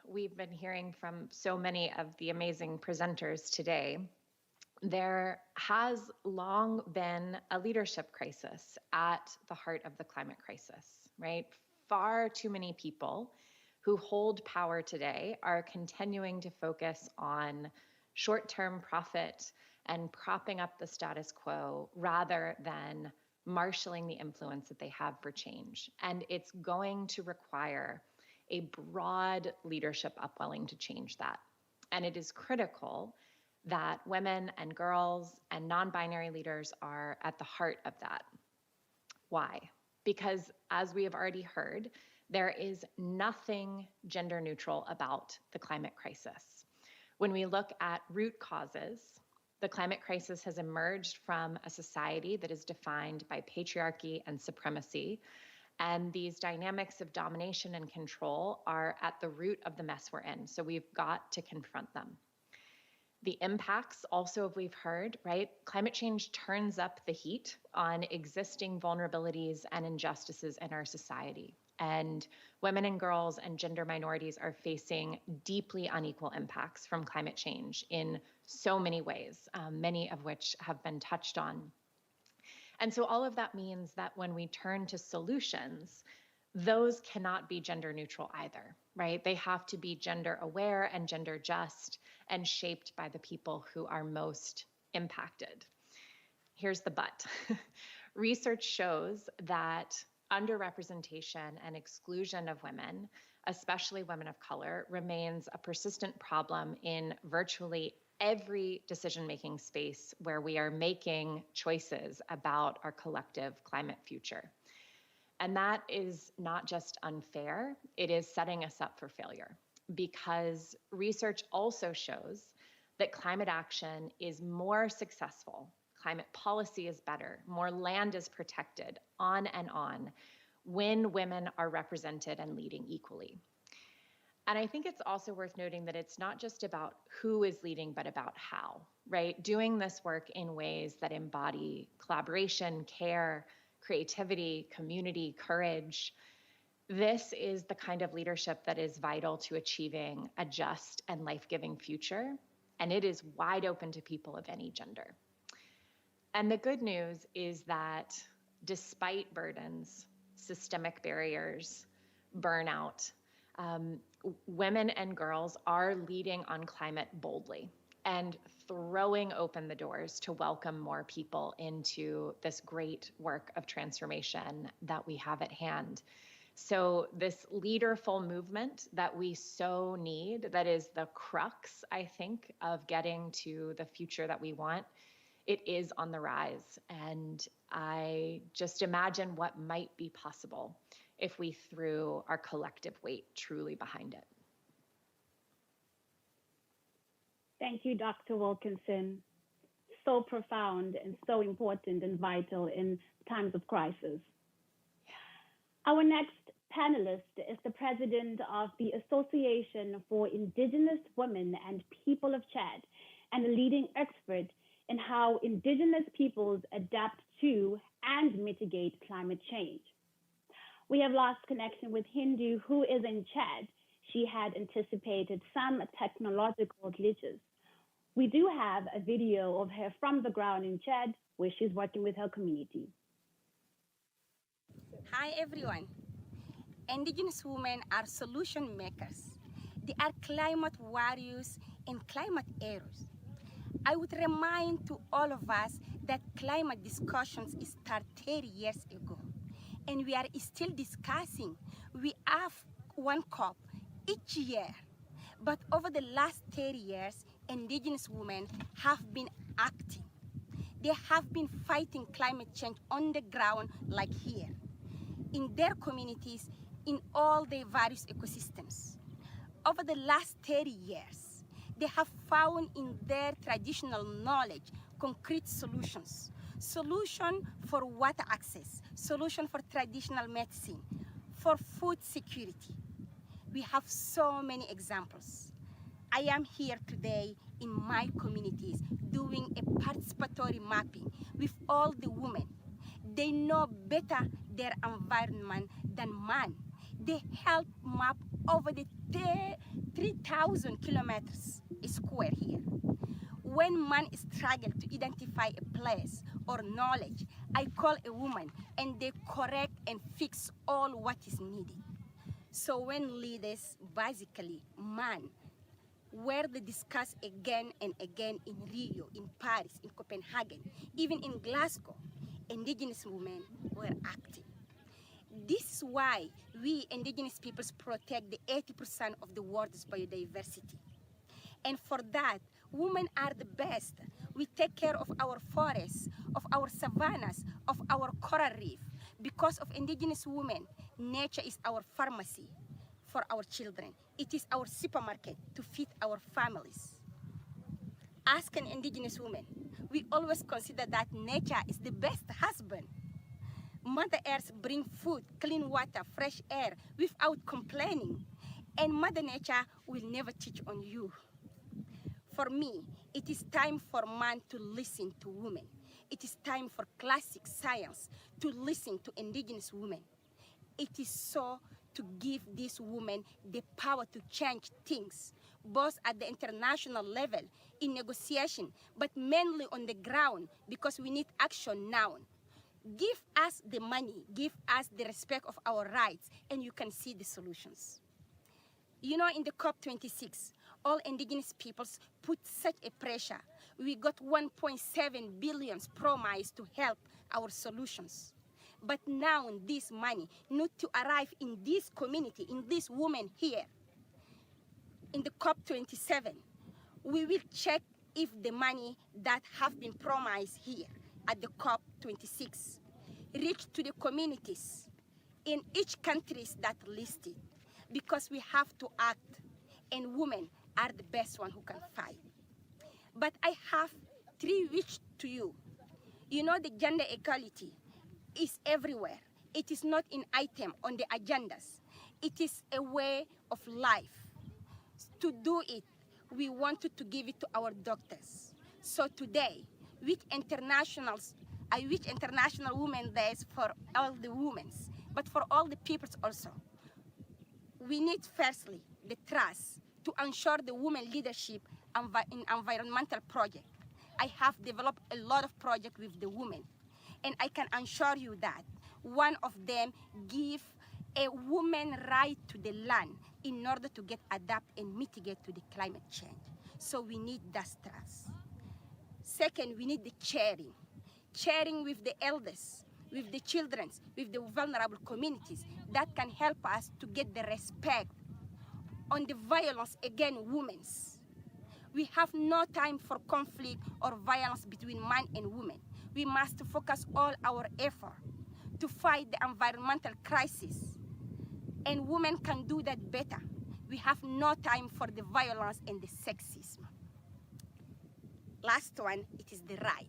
we've been hearing from so many of the amazing presenters today, there has long been a leadership crisis at the heart of the climate crisis, right? Far too many people who hold power today are continuing to focus on short-term profit and propping up the status quo rather than marshaling the influence that they have for change. And it's going to require a broad leadership upwelling to change that. And it is critical that women and girls and non-binary leaders are at the heart of that. Why? Because as we have already heard, there is nothing gender neutral about the climate crisis. When we look at root causes, the climate crisis has emerged from a society that is defined by patriarchy and supremacy. And these dynamics of domination and control are at the root of the mess we're in. So we've got to confront them. The impacts also, we've heard, right? Climate change turns up the heat on existing vulnerabilities and injustices in our society. And women and girls and gender minorities are facing deeply unequal impacts from climate change in so many ways, many of which have been touched on. And so all of that means that when we turn to solutions, those cannot be gender neutral either, right? They have to be gender aware and gender just and shaped by the people who are most impacted. Here's the but. Research shows that underrepresentation and exclusion of women, especially women of color, remains a persistent problem in virtually every decision-making space where we are making choices about our collective climate future. And that is not just unfair, it is setting us up for failure, because research also shows that climate action is more successful, climate policy is better, more land is protected, on, when women are represented and leading equally. And I think it's also worth noting that it's not just about who is leading, but about how, right? Doing this work in ways that embody collaboration, care, creativity, community, courage. This is the kind of leadership that is vital to achieving a just and life-giving future, and it is wide open to people of any gender. And the good news is that despite burdens, systemic barriers, burnout, women and girls are leading on climate boldly and throwing open the doors to welcome more people into this great work of transformation that we have at hand. So this leaderful movement that we so need, that is the crux, I think, of getting to the future that we want, it is on the rise. And I just imagine what might be possible if we threw our collective weight truly behind it. Thank you, Dr. Wilkinson. So profound and so important and vital in times of crisis. Our next panelist is the president of the Association for Indigenous Women and People of Chad and a leading expert in how Indigenous peoples adapt to and mitigate climate change. We have lost connection with Hindou, who is in Chad. She had anticipated some technological glitches. We do have a video of her from the ground in Chad, where she's working with her community. Hi, everyone. Indigenous women are solution makers. They are climate warriors and climate heroes. I would remind to all of us that climate discussions started 30 years ago, and we are still discussing. We have one COP each year, but over the last 30 years, Indigenous women have been acting. They have been fighting climate change on the ground, like here, in their communities, in all their various ecosystems. Over the last 30 years, they have found in their traditional knowledge concrete solutions. Solution for water access, solution for traditional medicine, for food security. We have so many examples. I am here today in my communities doing a participatory mapping with all the women. They know better their environment than man. They help map over the 3,000 kilometers square here. When man struggles to identify a place or knowledge, I call a woman and they correct and fix all what is needed. So when leaders, basically man, where they discuss again and again in Rio, in Paris, in Copenhagen, even in Glasgow, Indigenous women were active. This is why we Indigenous peoples protect the 80% of the world's biodiversity. And for that, women are the best. We take care of our forests, of our savannas, of our coral reef. Because of Indigenous women, nature is our pharmacy for our children. It is our supermarket to feed our families. Ask an Indigenous woman, we always consider that nature is the best husband. Mother Earth brings food, clean water, fresh air without complaining. And Mother Nature will never cheat on you. For me, it is time for man to listen to women. It is time for classic science to listen to indigenous women. It is so to give these women the power to change things, both at the international level, in negotiation, but mainly on the ground, because we need action now. Give us the money, give us the respect of our rights, and you can see the solutions. You know, in the COP26, all indigenous peoples put such a pressure. We got 1.7 billion promised to help our solutions. But now this money need to arrive in this community, in these women here. In the COP27, we will check if the money that have been promised here at the COP26 reach to the communities in each countries that listed, because we have to act, and women are the best one who can fight. But I have 3 wishes to you. You know, the gender equality is everywhere. It is not an item on the agendas. It is a way of life. To do it, we wanted to give it to our doctors. So today, I wish International Women's Days for all the women, but for all the peoples also. We need firstly the trust to ensure the women leadership in environmental projects. I have developed a lot of projects with the women, and I can assure you that one of them give a woman right to the land in order to get adapt and mitigate to the climate change. So we need that trust. Second, we need the sharing with the elders, with the children, with the vulnerable communities that can help us to get the respect on the violence against women. We have no time for conflict or violence between man and woman. We must focus all our effort to fight the environmental crisis, and women can do that better. We have no time for the violence and the sexism. Last one, it is the right.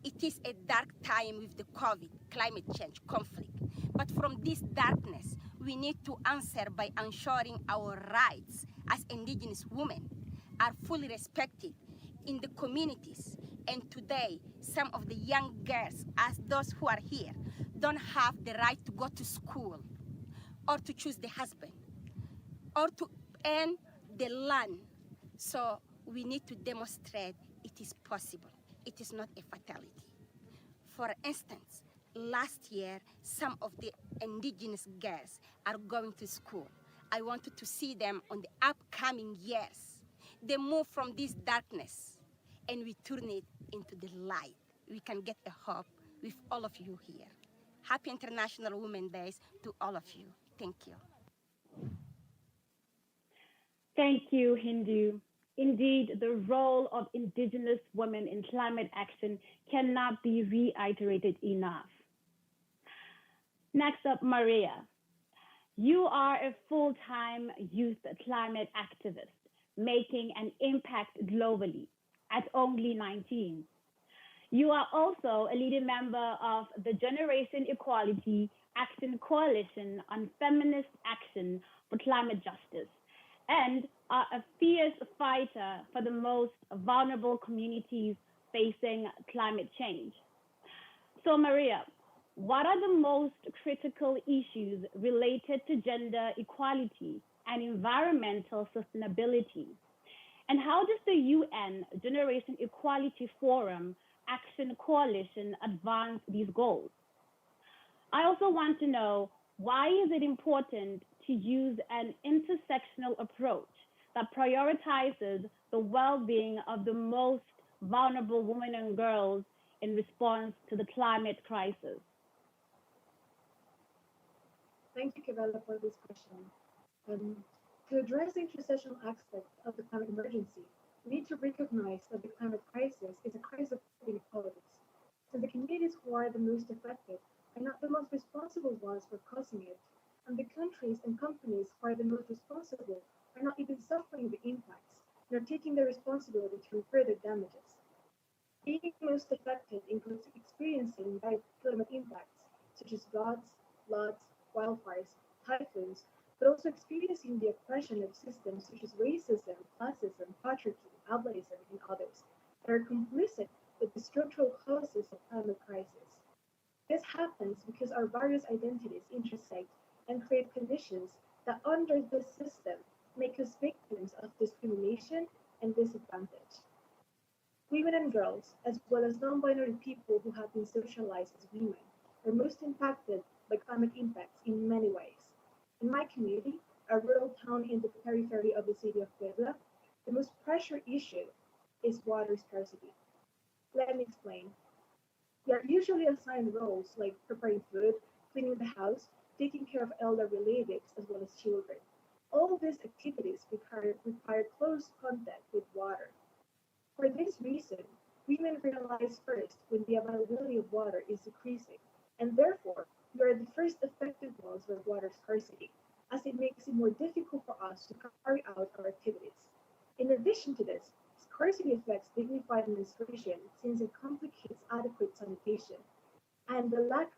It is a dark time with the COVID, climate change, conflict. But from this darkness, we need to answer by ensuring our rights as indigenous women are fully respected in the communities. And today, some of the young girls, as those who are here, don't have the right to go to school or to choose the husband or to earn the land. So we need to demonstrate it is possible. It is not a fatality. For instance, last year, some of the indigenous girls are going to school. I wanted to see them on the upcoming years. They move from this darkness and we turn it into the light. We can get a hope with all of you here. Happy International Women's Days to all of you. Thank you. Thank you, Hindou. Indeed, the role of indigenous women in climate action cannot be reiterated enough. Next up, Maria. You are a full-time youth climate activist, making an impact globally at only 19. You are also a leading member of the Generation Equality Action Coalition on Feminist Action for Climate Justice, and are a fierce fighter for the most vulnerable communities facing climate change. So, Maria, what are the most critical issues related to gender equality and environmental sustainability? And how does the UN Generation Equality Forum Action Coalition advance these goals? I also want to know, why is it important to use an intersectional approach that prioritizes the well-being of the most vulnerable women and girls in response to the climate crisis? Thank you, Kevella, for this question. To address the intersectional aspect of the climate emergency, we need to recognize that the climate crisis is a crisis of inequalities. So the communities who are the most affected are not the most responsible ones for causing it, and the countries and companies who are the most responsible are not even suffering the impacts. They're taking the responsibility to repair the damages. Being most affected includes experiencing direct climate impacts, such as floods, wildfires, typhoons, but also experiencing the oppression of systems such as racism, classism, patriarchy, ableism, and others that are complicit with the structural causes of climate crisis. This happens because our various identities intersect and create conditions that, under this system, make us victims of discrimination and disadvantage. Women and girls, as well as non-binary people who have been socialized as women, are most impacted by climate impacts in many ways. In my community, a rural town in the periphery of the city of Puebla, the most pressure issue is water scarcity. Let me explain. We are usually assigned roles like preparing food, cleaning the house, taking care of elder relatives as well as children. All these activities require close contact with water. For this reason, women realize first when the availability of water is decreasing, and therefore we are the first affected ones by water scarcity, as it makes it more difficult for us to carry out our activities. In addition to this, scarcity affects dignified menstruation since it complicates adequate sanitation, and the lack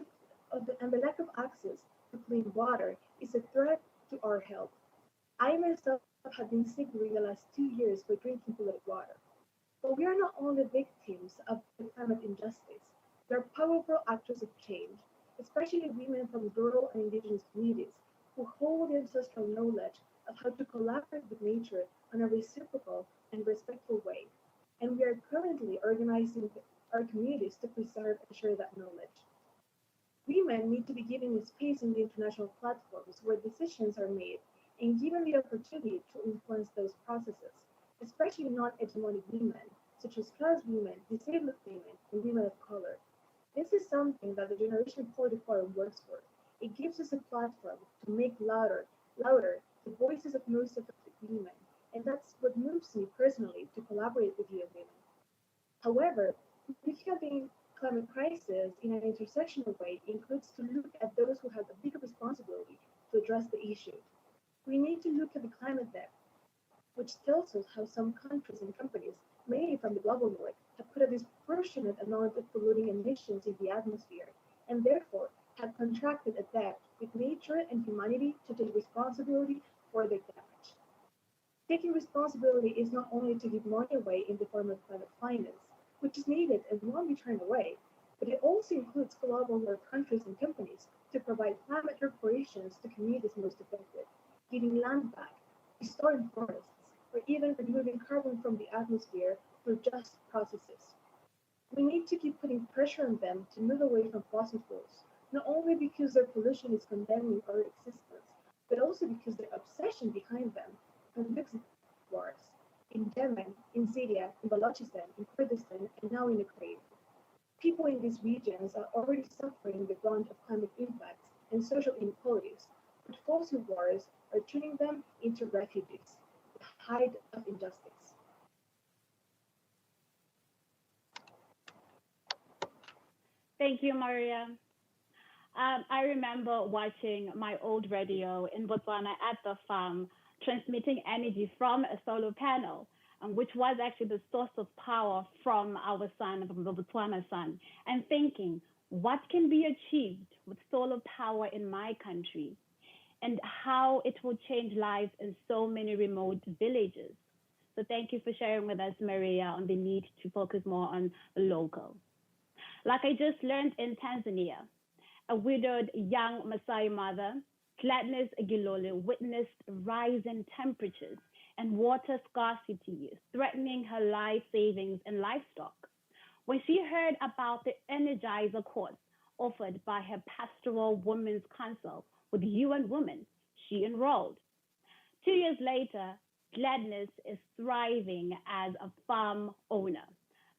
of access to clean water is a threat to our health. I myself have been sick during the last 2 years by drinking polluted water. But we are not only victims of the climate injustice, we are powerful actors of change, especially women from rural and indigenous communities who hold the ancestral knowledge of how to collaborate with nature in a reciprocal and respectful way. And we are currently organizing our communities to preserve and share that knowledge. Women need to be given a space in the international platforms where decisions are made and given the opportunity to influence those processes, especially non-hegemonic women, such as trans women, disabled women, and women of color. This is something that the Generation 44 works for. It gives us a platform to make louder the voices of most affected women, and that's what moves me personally to collaborate with you women. However, looking at the climate crisis in an intersectional way includes to look at those who have a bigger responsibility to address the issue. We need to look at the climate debt, which tells us how some countries and companies, mainly from the global north, have put a disproportionate amount of polluting emissions in the atmosphere, and therefore have contracted a debt with nature and humanity to take responsibility for their damage. Taking responsibility is not only to give money away in the form of climate finance, which is needed and won't be turned away, but it also includes global north countries and companies to provide climate reparations to communities most affected, giving land back, restoring forests, or even removing carbon from the atmosphere through just processes. We need to keep putting pressure on them to move away from fossil fuels, not only because their pollution is condemning our existence, but also because their obsession behind them conducts wars in Yemen, in Syria, in Balochistan, in Kurdistan, and now in Ukraine. People in these regions are already suffering the brunt of climate impacts and social inequalities, but fossil wars are turning them into refugees, the height of injustice. Thank you, Maria. I remember watching my old radio in Botswana at the farm, transmitting energy from a solar panel, which was actually the source of power from our sun, from the Botswana sun, and thinking, what can be achieved with solar power in my country, and how it will change lives in so many remote villages. So thank you for sharing with us, Maria, on the need to focus more on the local. Like I just learned in Tanzania, a widowed young Maasai mother, Gladness Gilole, witnessed rising temperatures and water scarcity threatening her life savings and livestock. When she heard about the Energizer course offered by her Pastoral Women's Council with UN Women, she enrolled. 2 years later, Gladness is thriving as a farm owner,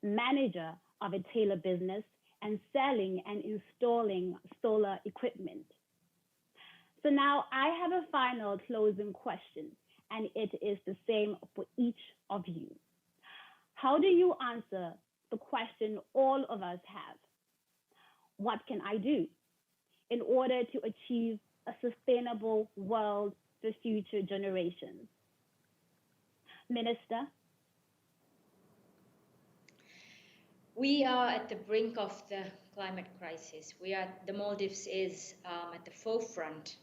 manager of a tailor business, and selling and installing solar equipment. So now I have a final closing question, and it is the same for each of you. How do you answer the question all of us have? What can I do in order to achieve a sustainable world for future generations? Minister? We are at the brink of the climate crisis. The Maldives is at the forefront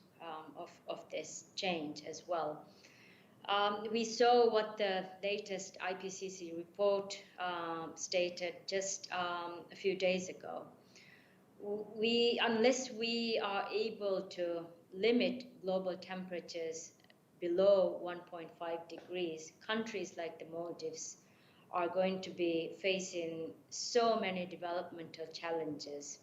of this change as well. We saw what the latest IPCC report stated just a few days ago. Unless we are able to limit global temperatures below 1.5 degrees, countries like the Maldives are going to be facing so many developmental challenges.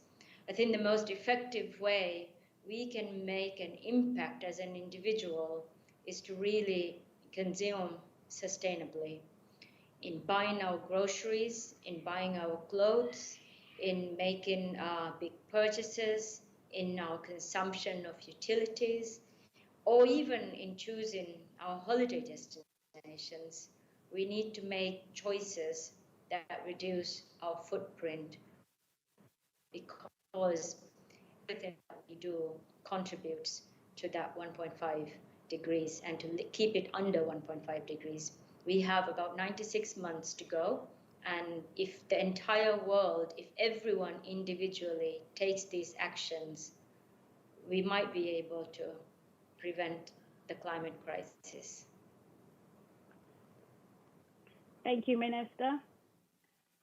I think the most effective way we can make an impact as an individual is to really consume sustainably, in buying our groceries, in buying our clothes, in making big purchases, in our consumption of utilities, or even in choosing our holiday destinations. We need to make choices that reduce our footprint, because everything that we do contributes to that 1.5 degrees and to keep it under 1.5 degrees. We have about 96 months to go. And if the entire world, if everyone individually takes these actions, we might be able to prevent the climate crisis. Thank you, Minister.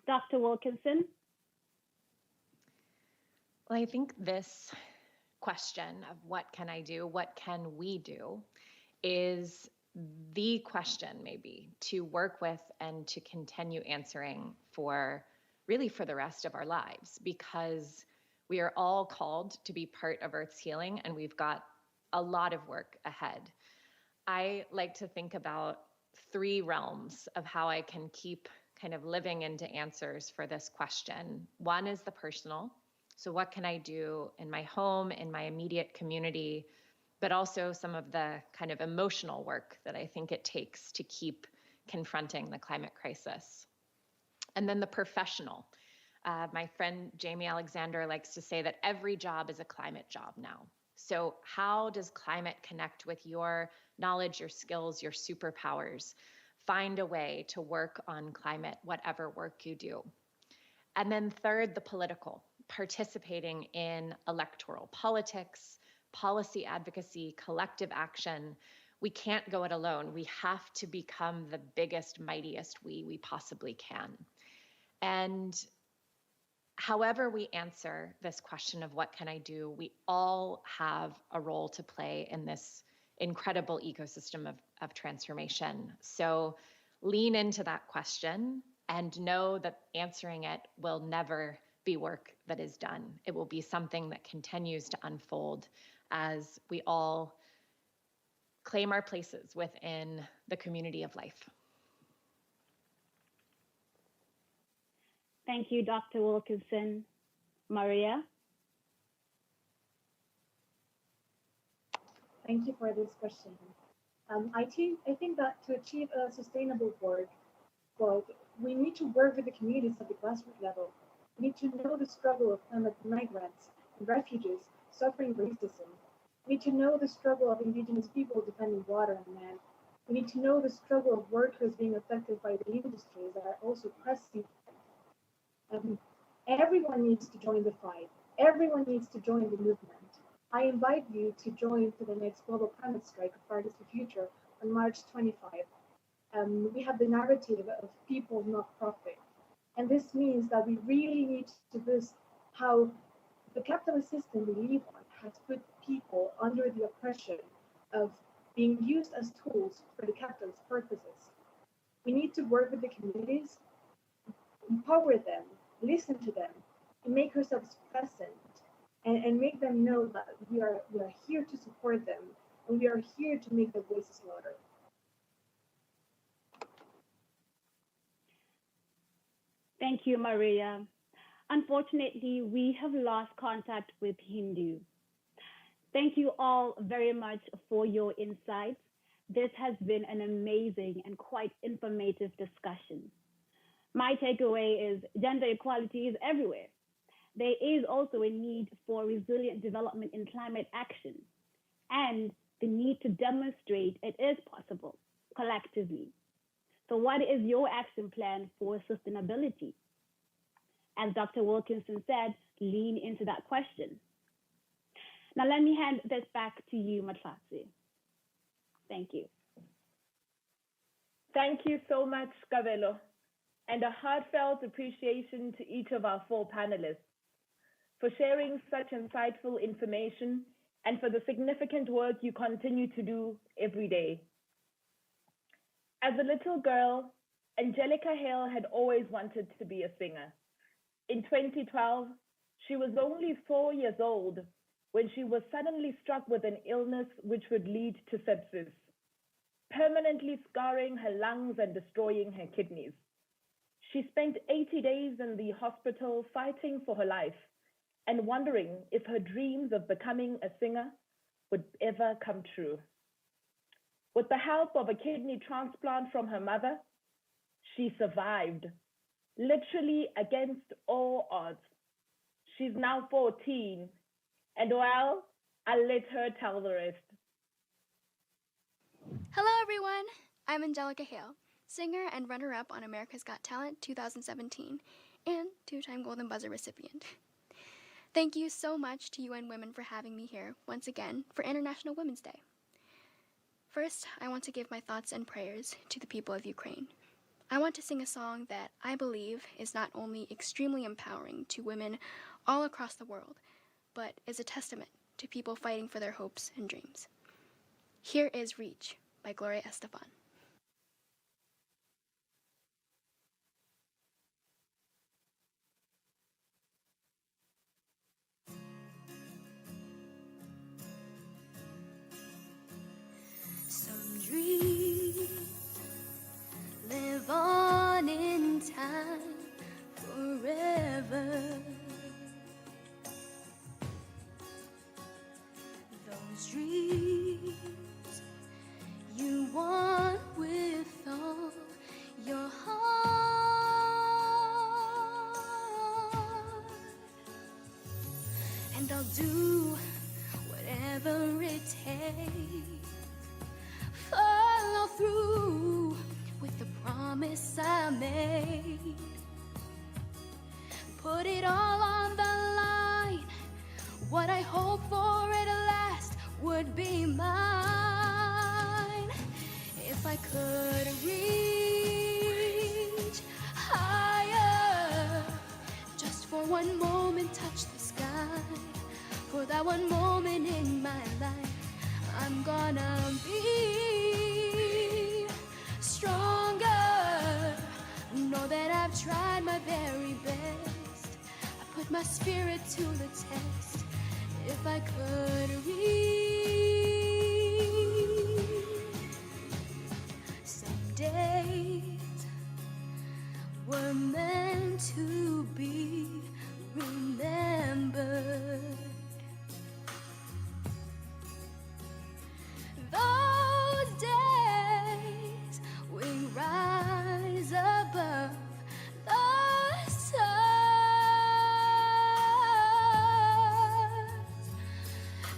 Dr. Wilkinson. Well, I think this question of what can I do, what can we do, is the question maybe to work with and to continue answering for the rest of our lives, because we are all called to be part of Earth's healing and we've got a lot of work ahead. I like to think about 3 realms of how I can keep kind of living into answers for this question. One is the personal. So what can I do in my home, in my immediate community, but also some of the kind of emotional work that I think it takes to keep confronting the climate crisis. And then the professional. My friend Jamie Alexander likes to say that every job is a climate job now. So how does climate connect with your knowledge, your skills, your superpowers? Find a way to work on climate, whatever work you do. And then third, the political, participating in electoral politics, policy advocacy, collective action. We can't go it alone. We have to become the biggest, mightiest we possibly can. And however we answer this question of what can I do, we all have a role to play in this incredible ecosystem of transformation. So lean into that question and know that answering it will never be work that is done. It will be something that continues to unfold as we all claim our places within the community of life. Thank you, Dr. Wilkinson. Maria? Thank you for this question. I think that to achieve a sustainable world, we need to work with the communities at the grassroots level. We need to know the struggle of climate migrants and refugees suffering racism. We need to know the struggle of indigenous people defending water and land. We need to know the struggle of workers being affected by the industries that are also pressing. Everyone needs to join the fight. Everyone needs to join the movement. I invite you to join to the next global climate strike of Fridays for Future on March 25. We have the narrative of people, not profit. And this means that we really need to boost how the capitalist system we live on has put people under the oppression of being used as tools for the capitalist purposes. We need to work with the communities, empower them, listen to them, and make ourselves present, and make them know that we are here to support them, and we are here to make their voices louder. Thank you, Maria. Unfortunately, we have lost contact with Hindou. Thank you all very much for your insights. This has been an amazing and quite informative discussion. My takeaway is gender equality is everywhere. There is also a need for resilient development in climate action and the need to demonstrate it is possible collectively. So what is your action plan for sustainability? As Dr. Wilkinson said, lean into that question. Now let me hand this back to you, Mathu. Thank you. Thank you so much, Cabello, and a heartfelt appreciation to each of our 4 panelists for sharing such insightful information and for the significant work you continue to do every day. As a little girl, Angelica Hale had always wanted to be a singer. In 2012, she was only 4 years old when she was suddenly struck with an illness which would lead to sepsis, permanently scarring her lungs and destroying her kidneys. She spent 80 days in the hospital fighting for her life and wondering if her dreams of becoming a singer would ever come true. With the help of a kidney transplant from her mother, she survived, literally against all odds. She's now 14, and well, I'll let her tell the rest. Hello, everyone. I'm Angelica Hale, singer and runner-up on America's Got Talent 2017 and 2-time Golden Buzzer recipient. Thank you so much to UN Women for having me here once again for International Women's Day. First, I want to give my thoughts and prayers to the people of Ukraine. I want to sing a song that I believe is not only extremely empowering to women all across the world, but is a testament to people fighting for their hopes and dreams. Here is Reach by Gloria Estefan. Some dreams live on in time forever. Those dreams you want with all your heart, and I'll do whatever it takes. Follow through with the promise I made. Put it all on the line. What I hope for at last would be mine. If I could reach higher, just for one moment touch the sky. For that one moment in my life, I'm gonna be stronger. Know that I've tried my very best. I put my spirit to the test. If I could reach, some days were meant to be remembered. Those days we rise above the stars,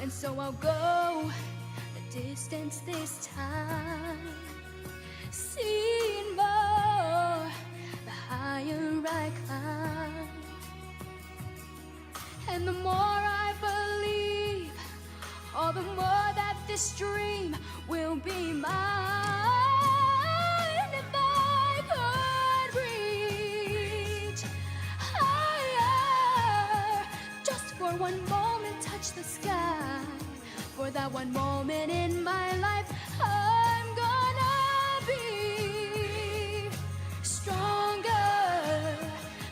and so I'll go the distance this time, seeing more the higher I climb, and the more I believe, all the more that this dream will be mine. If I could reach higher, just for one moment touch the sky. For that one moment in my life, I'm gonna be stronger.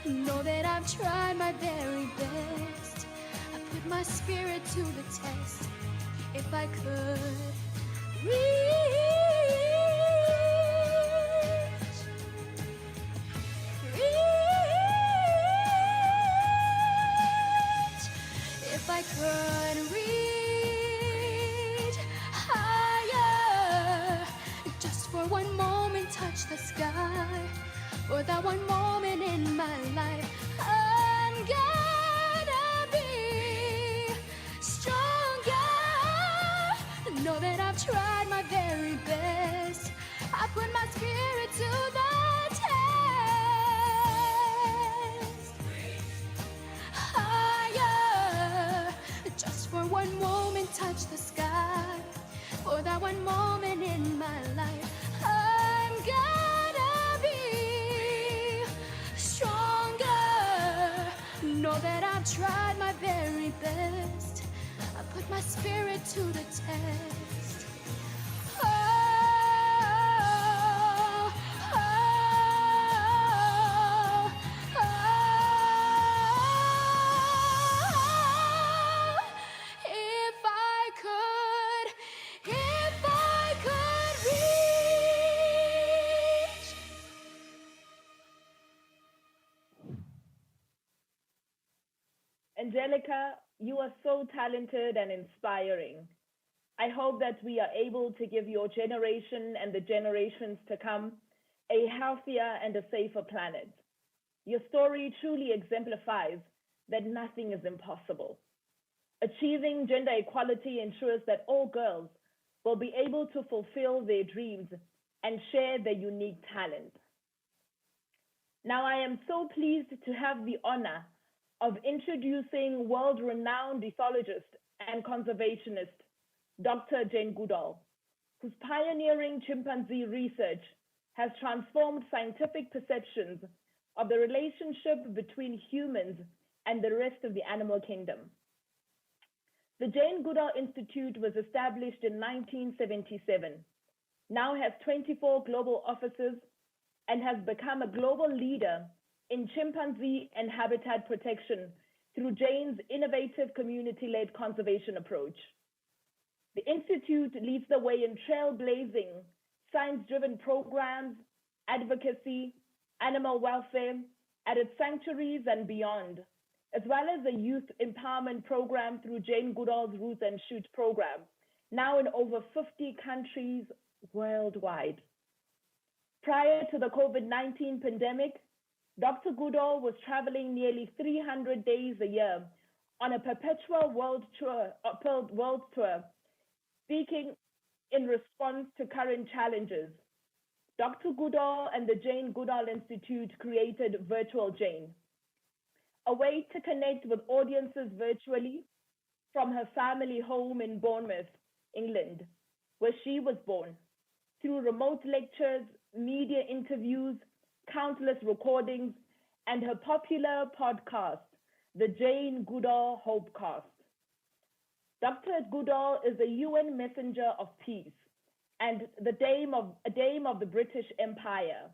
Know that I've tried my very best. I put my spirit to the test. If I could reach, if I could reach higher, just for one moment touch the sky. For that one moment in my life, I'm gonna be stronger. Know that I've tried my very best. I put my spirit to the test. Higher, just for one moment touch the sky. For that one moment in my life, I'm gonna be stronger. Know that I've tried my very best. I put my spirit to the test. Oh, oh, oh, oh. If I could reach. Angelica, you are so talented and inspiring. I hope that we are able to give your generation and the generations to come a healthier and a safer planet. Your story truly exemplifies that nothing is impossible. Achieving gender equality ensures that all girls will be able to fulfill their dreams and share their unique talent. Now, I am so pleased to have the honor of introducing world-renowned ethologist and conservationist, Dr. Jane Goodall, whose pioneering chimpanzee research has transformed scientific perceptions of the relationship between humans and the rest of the animal kingdom. The Jane Goodall Institute was established in 1977, now has 24 global offices, and has become a global leader in chimpanzee and habitat protection through Jane's innovative community-led conservation approach. The Institute leads the way in trailblazing, science-driven programs, advocacy, animal welfare at its sanctuaries and beyond, as well as a youth empowerment program through Jane Goodall's Root and Shoot program, now in over 50 countries worldwide. Prior to the COVID-19 pandemic, Dr. Goodall was traveling nearly 300 days a year on a perpetual world tour, speaking in response to current challenges. Dr. Goodall and the Jane Goodall Institute created Virtual Jane, a way to connect with audiences virtually from her family home in Bournemouth, England, where she was born, through remote lectures, media interviews, countless recordings, and her popular podcast, the Jane Goodall Hopecast. Dr. Goodall is a UN messenger of peace and a dame of the British Empire.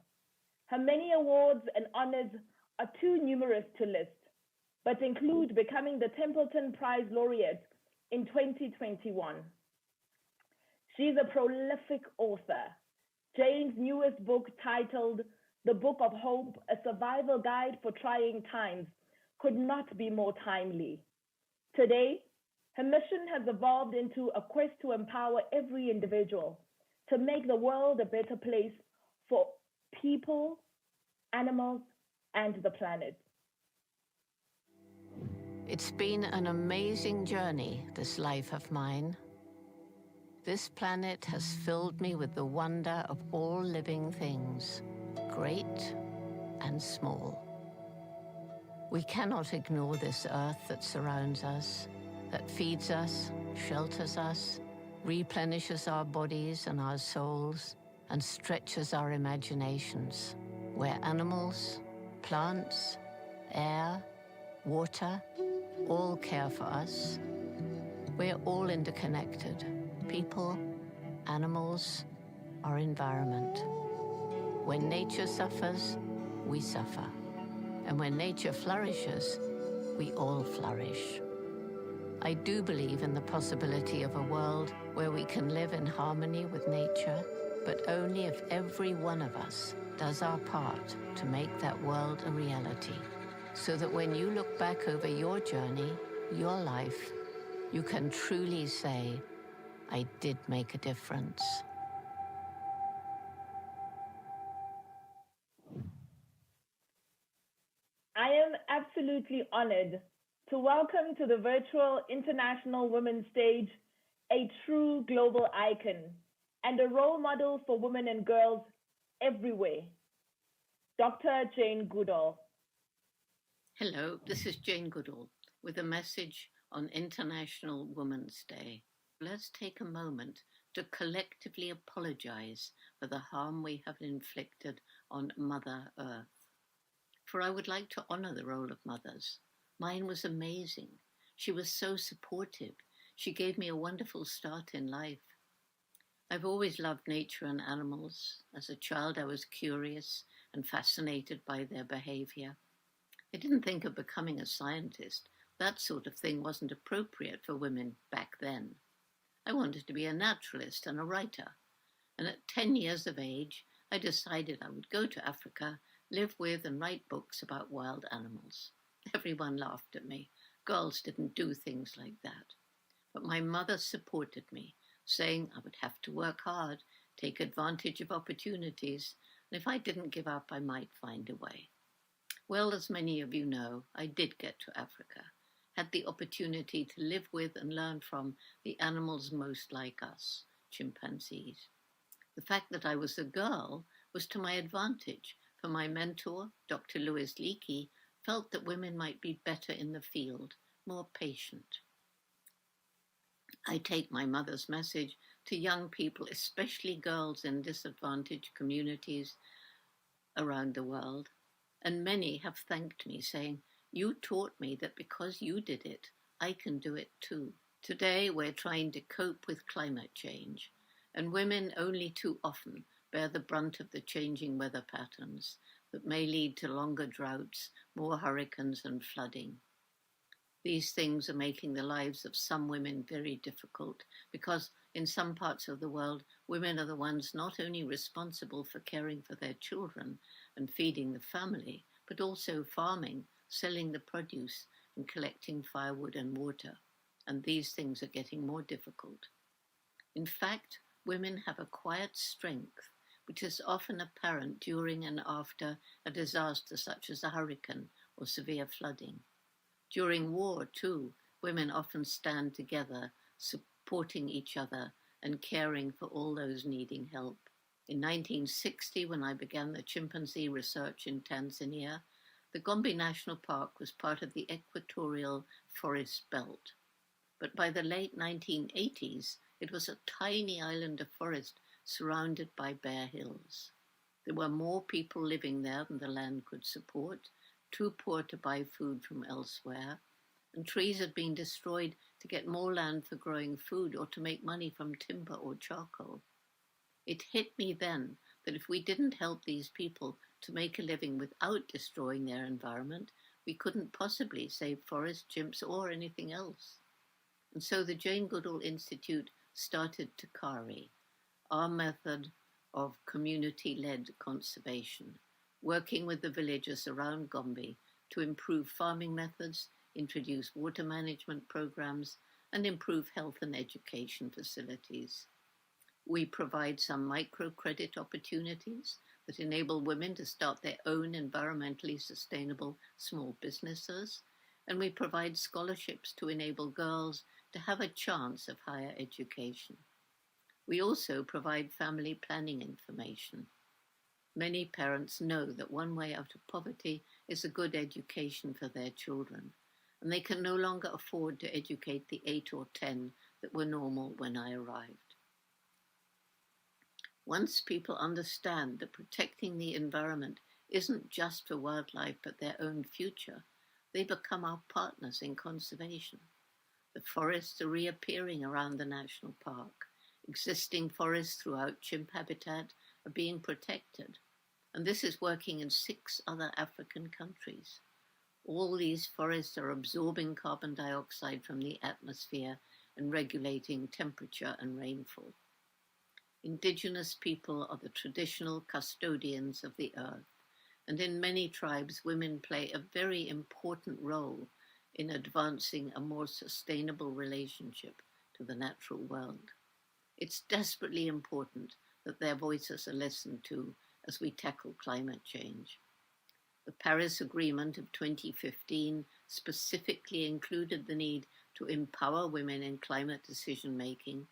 Her many awards and honors are too numerous to list, but include becoming the Templeton Prize laureate in 2021. She's a prolific author. Jane's newest book, titled The Book of Hope, A Survival Guide for Trying Times, could not be more timely. Today, her mission has evolved into a quest to empower every individual to make the world a better place for people, animals, and the planet. It's been an amazing journey, this life of mine. This planet has filled me with the wonder of all living things, great and small. We cannot ignore this earth that surrounds us, that feeds us, shelters us, replenishes our bodies and our souls, and stretches our imaginations, where animals, plants, air, water, all care for us. We're all interconnected. People, animals, our environment. When nature suffers, we suffer. And when nature flourishes, we all flourish. I do believe in the possibility of a world where we can live in harmony with nature, but only if every one of us does our part to make that world a reality, so that when you look back over your journey, your life, you can truly say, I did make a difference. I am absolutely honored to welcome to the virtual International Women's Stage a true global icon and a role model for women and girls everywhere, Dr. Jane Goodall. Hello, this is Jane Goodall with a message on International Women's Day. Let's take a moment to collectively apologize for the harm we have inflicted on Mother Earth. For I would like to honor the role of mothers. Mine was amazing. She was so supportive. She gave me a wonderful start in life. I've always loved nature and animals. As a child, I was curious and fascinated by their behavior. I didn't think of becoming a scientist. That sort of thing wasn't appropriate for women back then. I wanted to be a naturalist and a writer. And at 10 years of age, I decided I would go to Africa, live with and write books about wild animals. Everyone laughed at me. Girls didn't do things like that. But my mother supported me, saying I would have to work hard, take advantage of opportunities, and if I didn't give up, I might find a way. Well, as many of you know, I did get to Africa, had the opportunity to live with and learn from the animals most like us, chimpanzees. The fact that I was a girl was to my advantage, for my mentor, Dr. Louis Leakey, felt that women might be better in the field, more patient. I take my mother's message to young people, especially girls in disadvantaged communities around the world, and many have thanked me, saying, "You taught me that because you did it, I can do it too." Today, we're trying to cope with climate change, and women only too often bear the brunt of the changing weather patterns that may lead to longer droughts, more hurricanes and flooding. These things are making the lives of some women very difficult because in some parts of the world, women are the ones not only responsible for caring for their children and feeding the family, but also farming, selling the produce and collecting firewood and water. And these things are getting more difficult. In fact, women have a quiet strength, which is often apparent during and after a disaster such as a hurricane or severe flooding. During war, too, women often stand together, supporting each other and caring for all those needing help. In 1960, when I began the chimpanzee research in Tanzania, the Gombe National Park was part of the equatorial forest belt. But by the late 1980s, it was a tiny island of forest surrounded by bare hills. There were more people living there than the land could support, too poor to buy food from elsewhere, and trees had been destroyed to get more land for growing food or to make money from timber or charcoal. It hit me then that if we didn't help these people to make a living without destroying their environment, we couldn't possibly save forests, chimps, or anything else. And so the Jane Goodall Institute started Takari, our method of community-led conservation, working with the villagers around Gombe to improve farming methods, introduce water management programs, and improve health and education facilities. We provide some microcredit opportunities that enable women to start their own environmentally sustainable small businesses, and we provide scholarships to enable girls to have a chance of higher education. We also provide family planning information. Many parents know that one way out of poverty is a good education for their children, and they can no longer afford to educate the 8 or 10 that were normal when I arrived. Once people understand that protecting the environment isn't just for wildlife but their own future, they become our partners in conservation. The forests are reappearing around the national park. Existing forests throughout chimp habitat are being protected, and this is working in 6 other African countries. All these forests are absorbing carbon dioxide from the atmosphere and regulating temperature and rainfall. Indigenous people are the traditional custodians of the earth, and in many tribes, women play a very important role in advancing a more sustainable relationship to the natural world. It's desperately important that their voices are listened to as we tackle climate change. The Paris Agreement of 2015 specifically included the need to empower women in climate decision-making,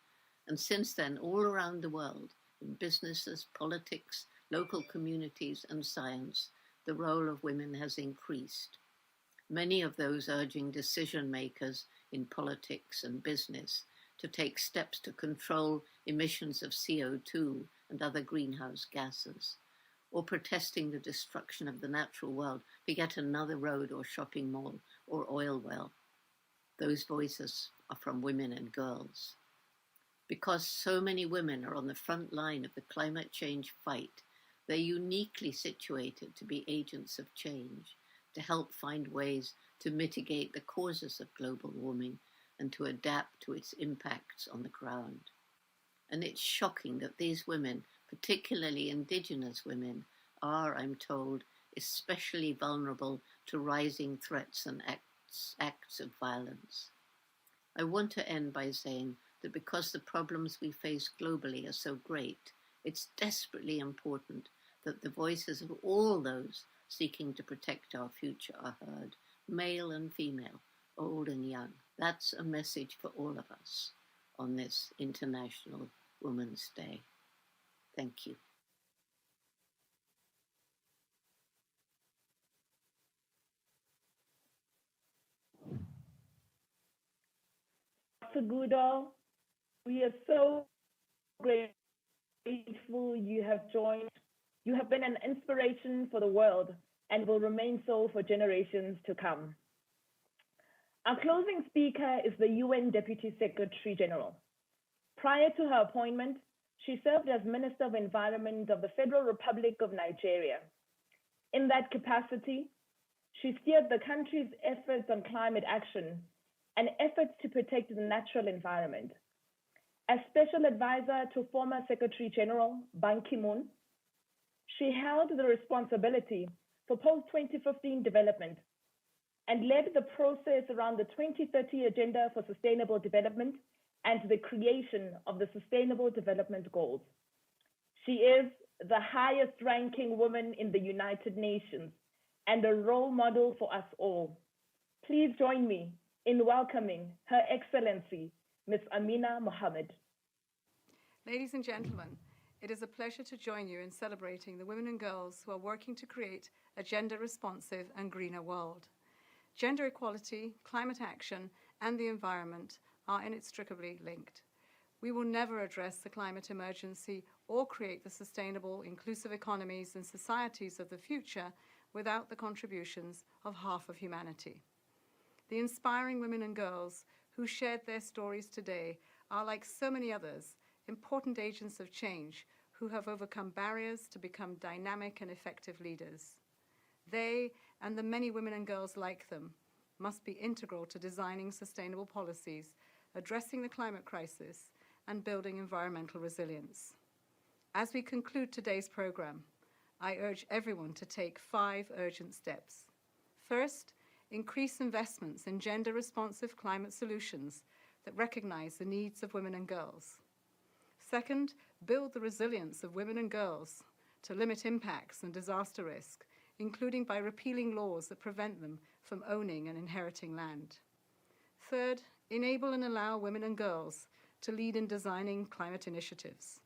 and since then, all around the world, in businesses, politics, local communities, and science, the role of women has increased. Many of those urging decision-makers in politics and business to take steps to control emissions of CO2 and other greenhouse gases, or protesting the destruction of the natural world for yet another road or shopping mall or oil well. Those voices are from women and girls. Because so many women are on the front line of the climate change fight, they're uniquely situated to be agents of change, to help find ways to mitigate the causes of global warming and to adapt to its impacts on the ground. And it's shocking that these women, particularly Indigenous women, are, I'm told, especially vulnerable to rising threats and acts of violence. I want to end by saying that because the problems we face globally are so great, it's desperately important that the voices of all those seeking to protect our future are heard, male and female, old and young. That's a message for all of us on this International Women's Day. Thank you. Dr. Goodall, we are so grateful you have joined. You have been an inspiration for the world and will remain so for generations to come. Our closing speaker is the UN Deputy Secretary General. Prior to her appointment, she served as Minister of Environment of the Federal Republic of Nigeria. In that capacity, she steered the country's efforts on climate action and efforts to protect the natural environment. As Special Advisor to former Secretary General Ban Ki-moon, she held the responsibility for post-2015 development and led the process around the 2030 Agenda for Sustainable Development and the creation of the Sustainable Development Goals. She is the highest-ranking woman in the United Nations and a role model for us all. Please join me in welcoming Her Excellency, Ms. Amina Mohammed. Ladies and gentlemen, it is a pleasure to join you in celebrating the women and girls who are working to create a gender-responsive and greener world. Gender equality, climate action, and the environment are inextricably linked. We will never address the climate emergency or create the sustainable, inclusive economies and societies of the future without the contributions of half of humanity. The inspiring women and girls who shared their stories today are, like so many others, important agents of change who have overcome barriers to become dynamic and effective leaders. They, and the many women and girls like them, must be integral to designing sustainable policies, addressing the climate crisis, and building environmental resilience. As we conclude today's program, I urge everyone to take 5 urgent steps. First, increase investments in gender-responsive climate solutions that recognize the needs of women and girls. Second, build the resilience of women and girls to limit impacts and disaster risk, including by repealing laws that prevent them from owning and inheriting land. Third, enable and allow women and girls to lead in designing climate initiatives.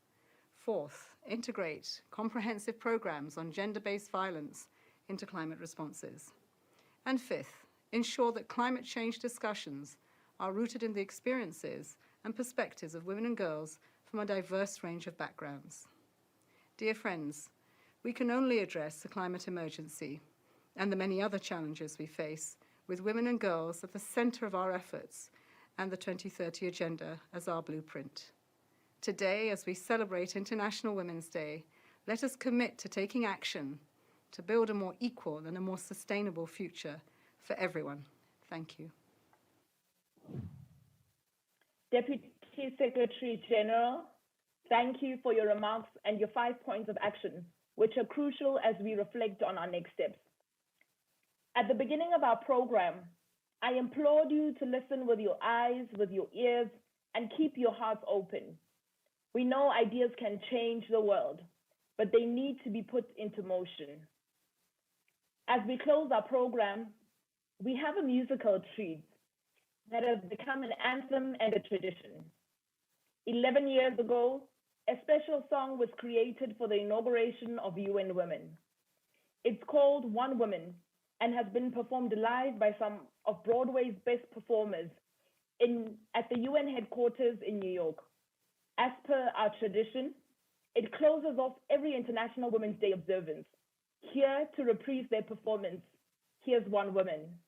Fourth, integrate comprehensive programs on gender-based violence into climate responses. And fifth, ensure that climate change discussions are rooted in the experiences and perspectives of women and girls from a diverse range of backgrounds. Dear friends, we can only address the climate emergency and the many other challenges we face with women and girls at the center of our efforts and the 2030 Agenda as our blueprint. Today, as we celebrate International Women's Day, let us commit to taking action to build a more equal and a more sustainable future for everyone. Thank you. Deputy Secretary General, thank you for your remarks and your 5 points of action, which are crucial as we reflect on our next steps. At the beginning of our program, I implored you to listen with your eyes, with your ears, and keep your hearts open. We know ideas can change the world, but they need to be put into motion. As we close our program, we have a musical treat that has become an anthem and a tradition. 11 years ago, a special song was created for the inauguration of UN Women. It's called One Woman and has been performed live by some of Broadway's best performers, at the UN headquarters in New York. As per our tradition, it closes off every International Women's Day observance. Here to reprise their performance, here's one woman.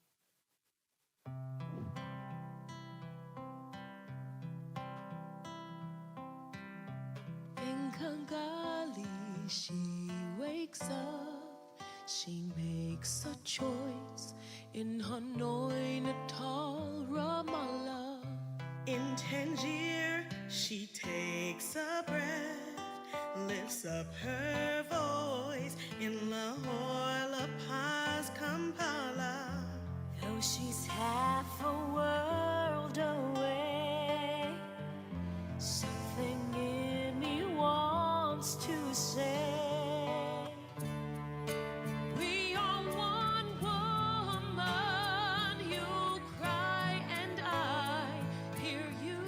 In Kangali, she wakes up, she makes a choice. In Hanoi, Natal, Ramallah. In Tangier, she takes a breath, lifts up her voice. In Lahore, La Paz, Kampala. Though she's half a world away, something in me wants to say, we are one woman. You cry and I hear you.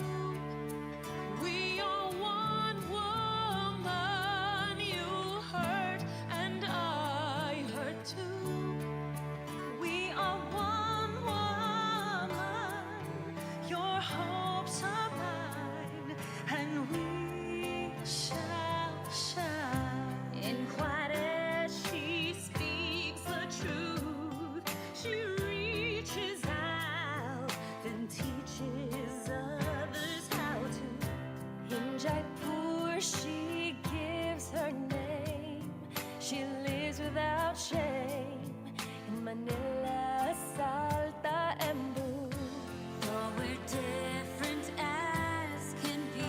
We are one woman. You hurt and I hurt too. We are one woman. Your hopes are mine, and we shall shine. And quiet as she speaks the truth, she reaches out and teaches others how to. In Jaipur, she gives her name. She lives without shame. In Manila, Salta, and Boo. Though we're different as can be,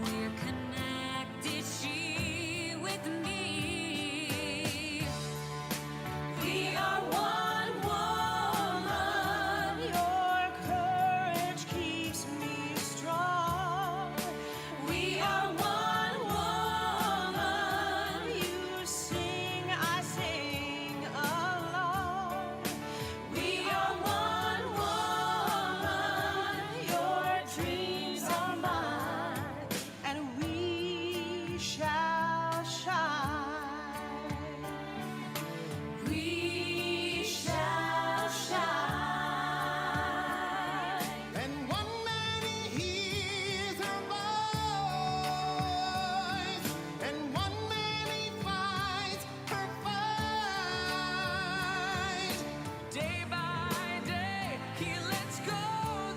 we're connected, she with me. We are one woman. Your courage keeps me strong. We are one woman. You sing, I sing along. We are one woman. Your dreams are mine, and we shall shine. We shall shine. And one man hears her voice, and one man he fights her fight. Day by day, he lets go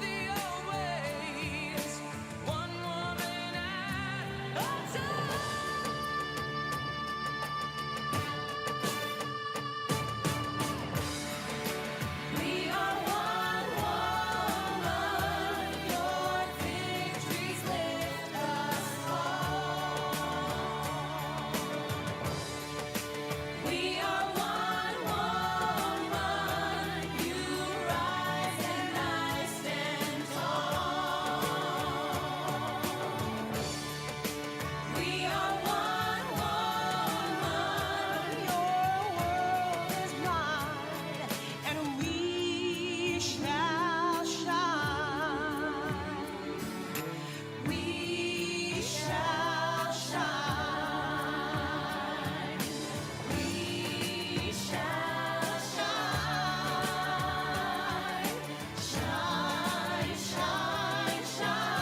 the old ways. One woman at a time. We are one woman. Your victories lift us all. We are one woman. You rise and I stand tall. We are one woman. Your world is mine, and we shall shine. We shall shine. We shall shine. Shine, shine, shine.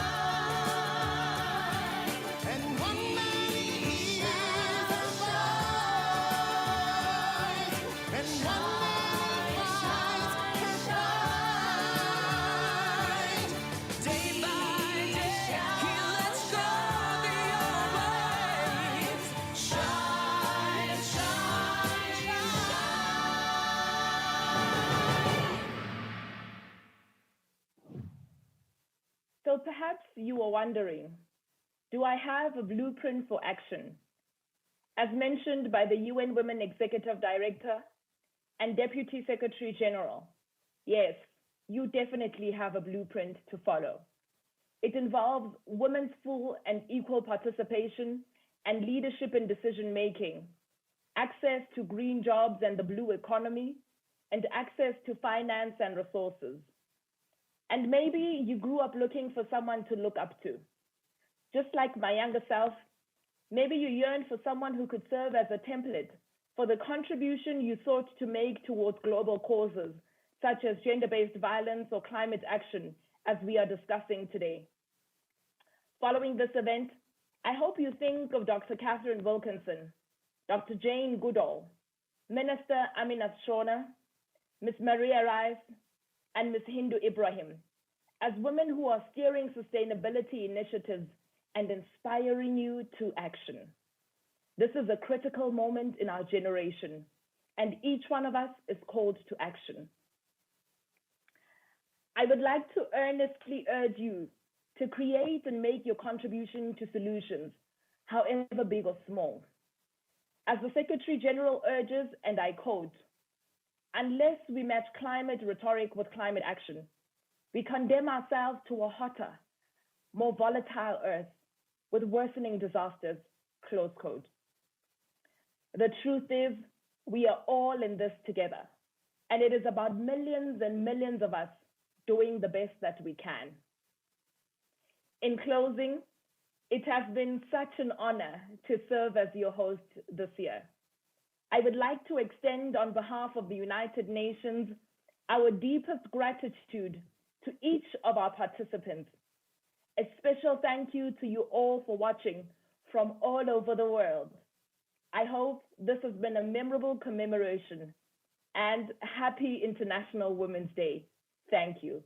And one man hears her voice, and one man fights her fight. Day by day, he lets go the old ways. Shine, shine, shine. So perhaps you are wondering, do I have a blueprint for action? As mentioned by the UN Women Executive Director and Deputy Secretary General, yes, you definitely have a blueprint to follow. It involves women's full and equal participation and leadership in decision-making, access to green jobs and the blue economy, and access to finance and resources. And maybe you grew up looking for someone to look up to. Just like my younger self, maybe you yearned for someone who could serve as a template for the contribution you sought to make towards global causes, such as gender-based violence or climate action, as we are discussing today. Following this event, I hope you think of Dr. Katharine Wilkinson, Dr. Jane Goodall, Minister Amina, Ms. Maria Rice, and Ms. Hindou Ibrahim as women who are steering sustainability initiatives and inspiring you to action. This is a critical moment in our generation, and each one of us is called to action. I would like to earnestly urge you to create and make your contribution to solutions, however big or small. As the Secretary General urges, and I quote, "Unless we match climate rhetoric with climate action, we condemn ourselves to a hotter, more volatile earth with worsening disasters," close quote. The truth is, we are all in this together, and it is about millions and millions of us doing the best that we can. In closing, it has been such an honor to serve as your host this year. I would like to extend on behalf of the United Nations our deepest gratitude to each of our participants. A special thank you to you all for watching from all over the world. I hope this has been a memorable commemoration, and happy International Women's Day. Thank you.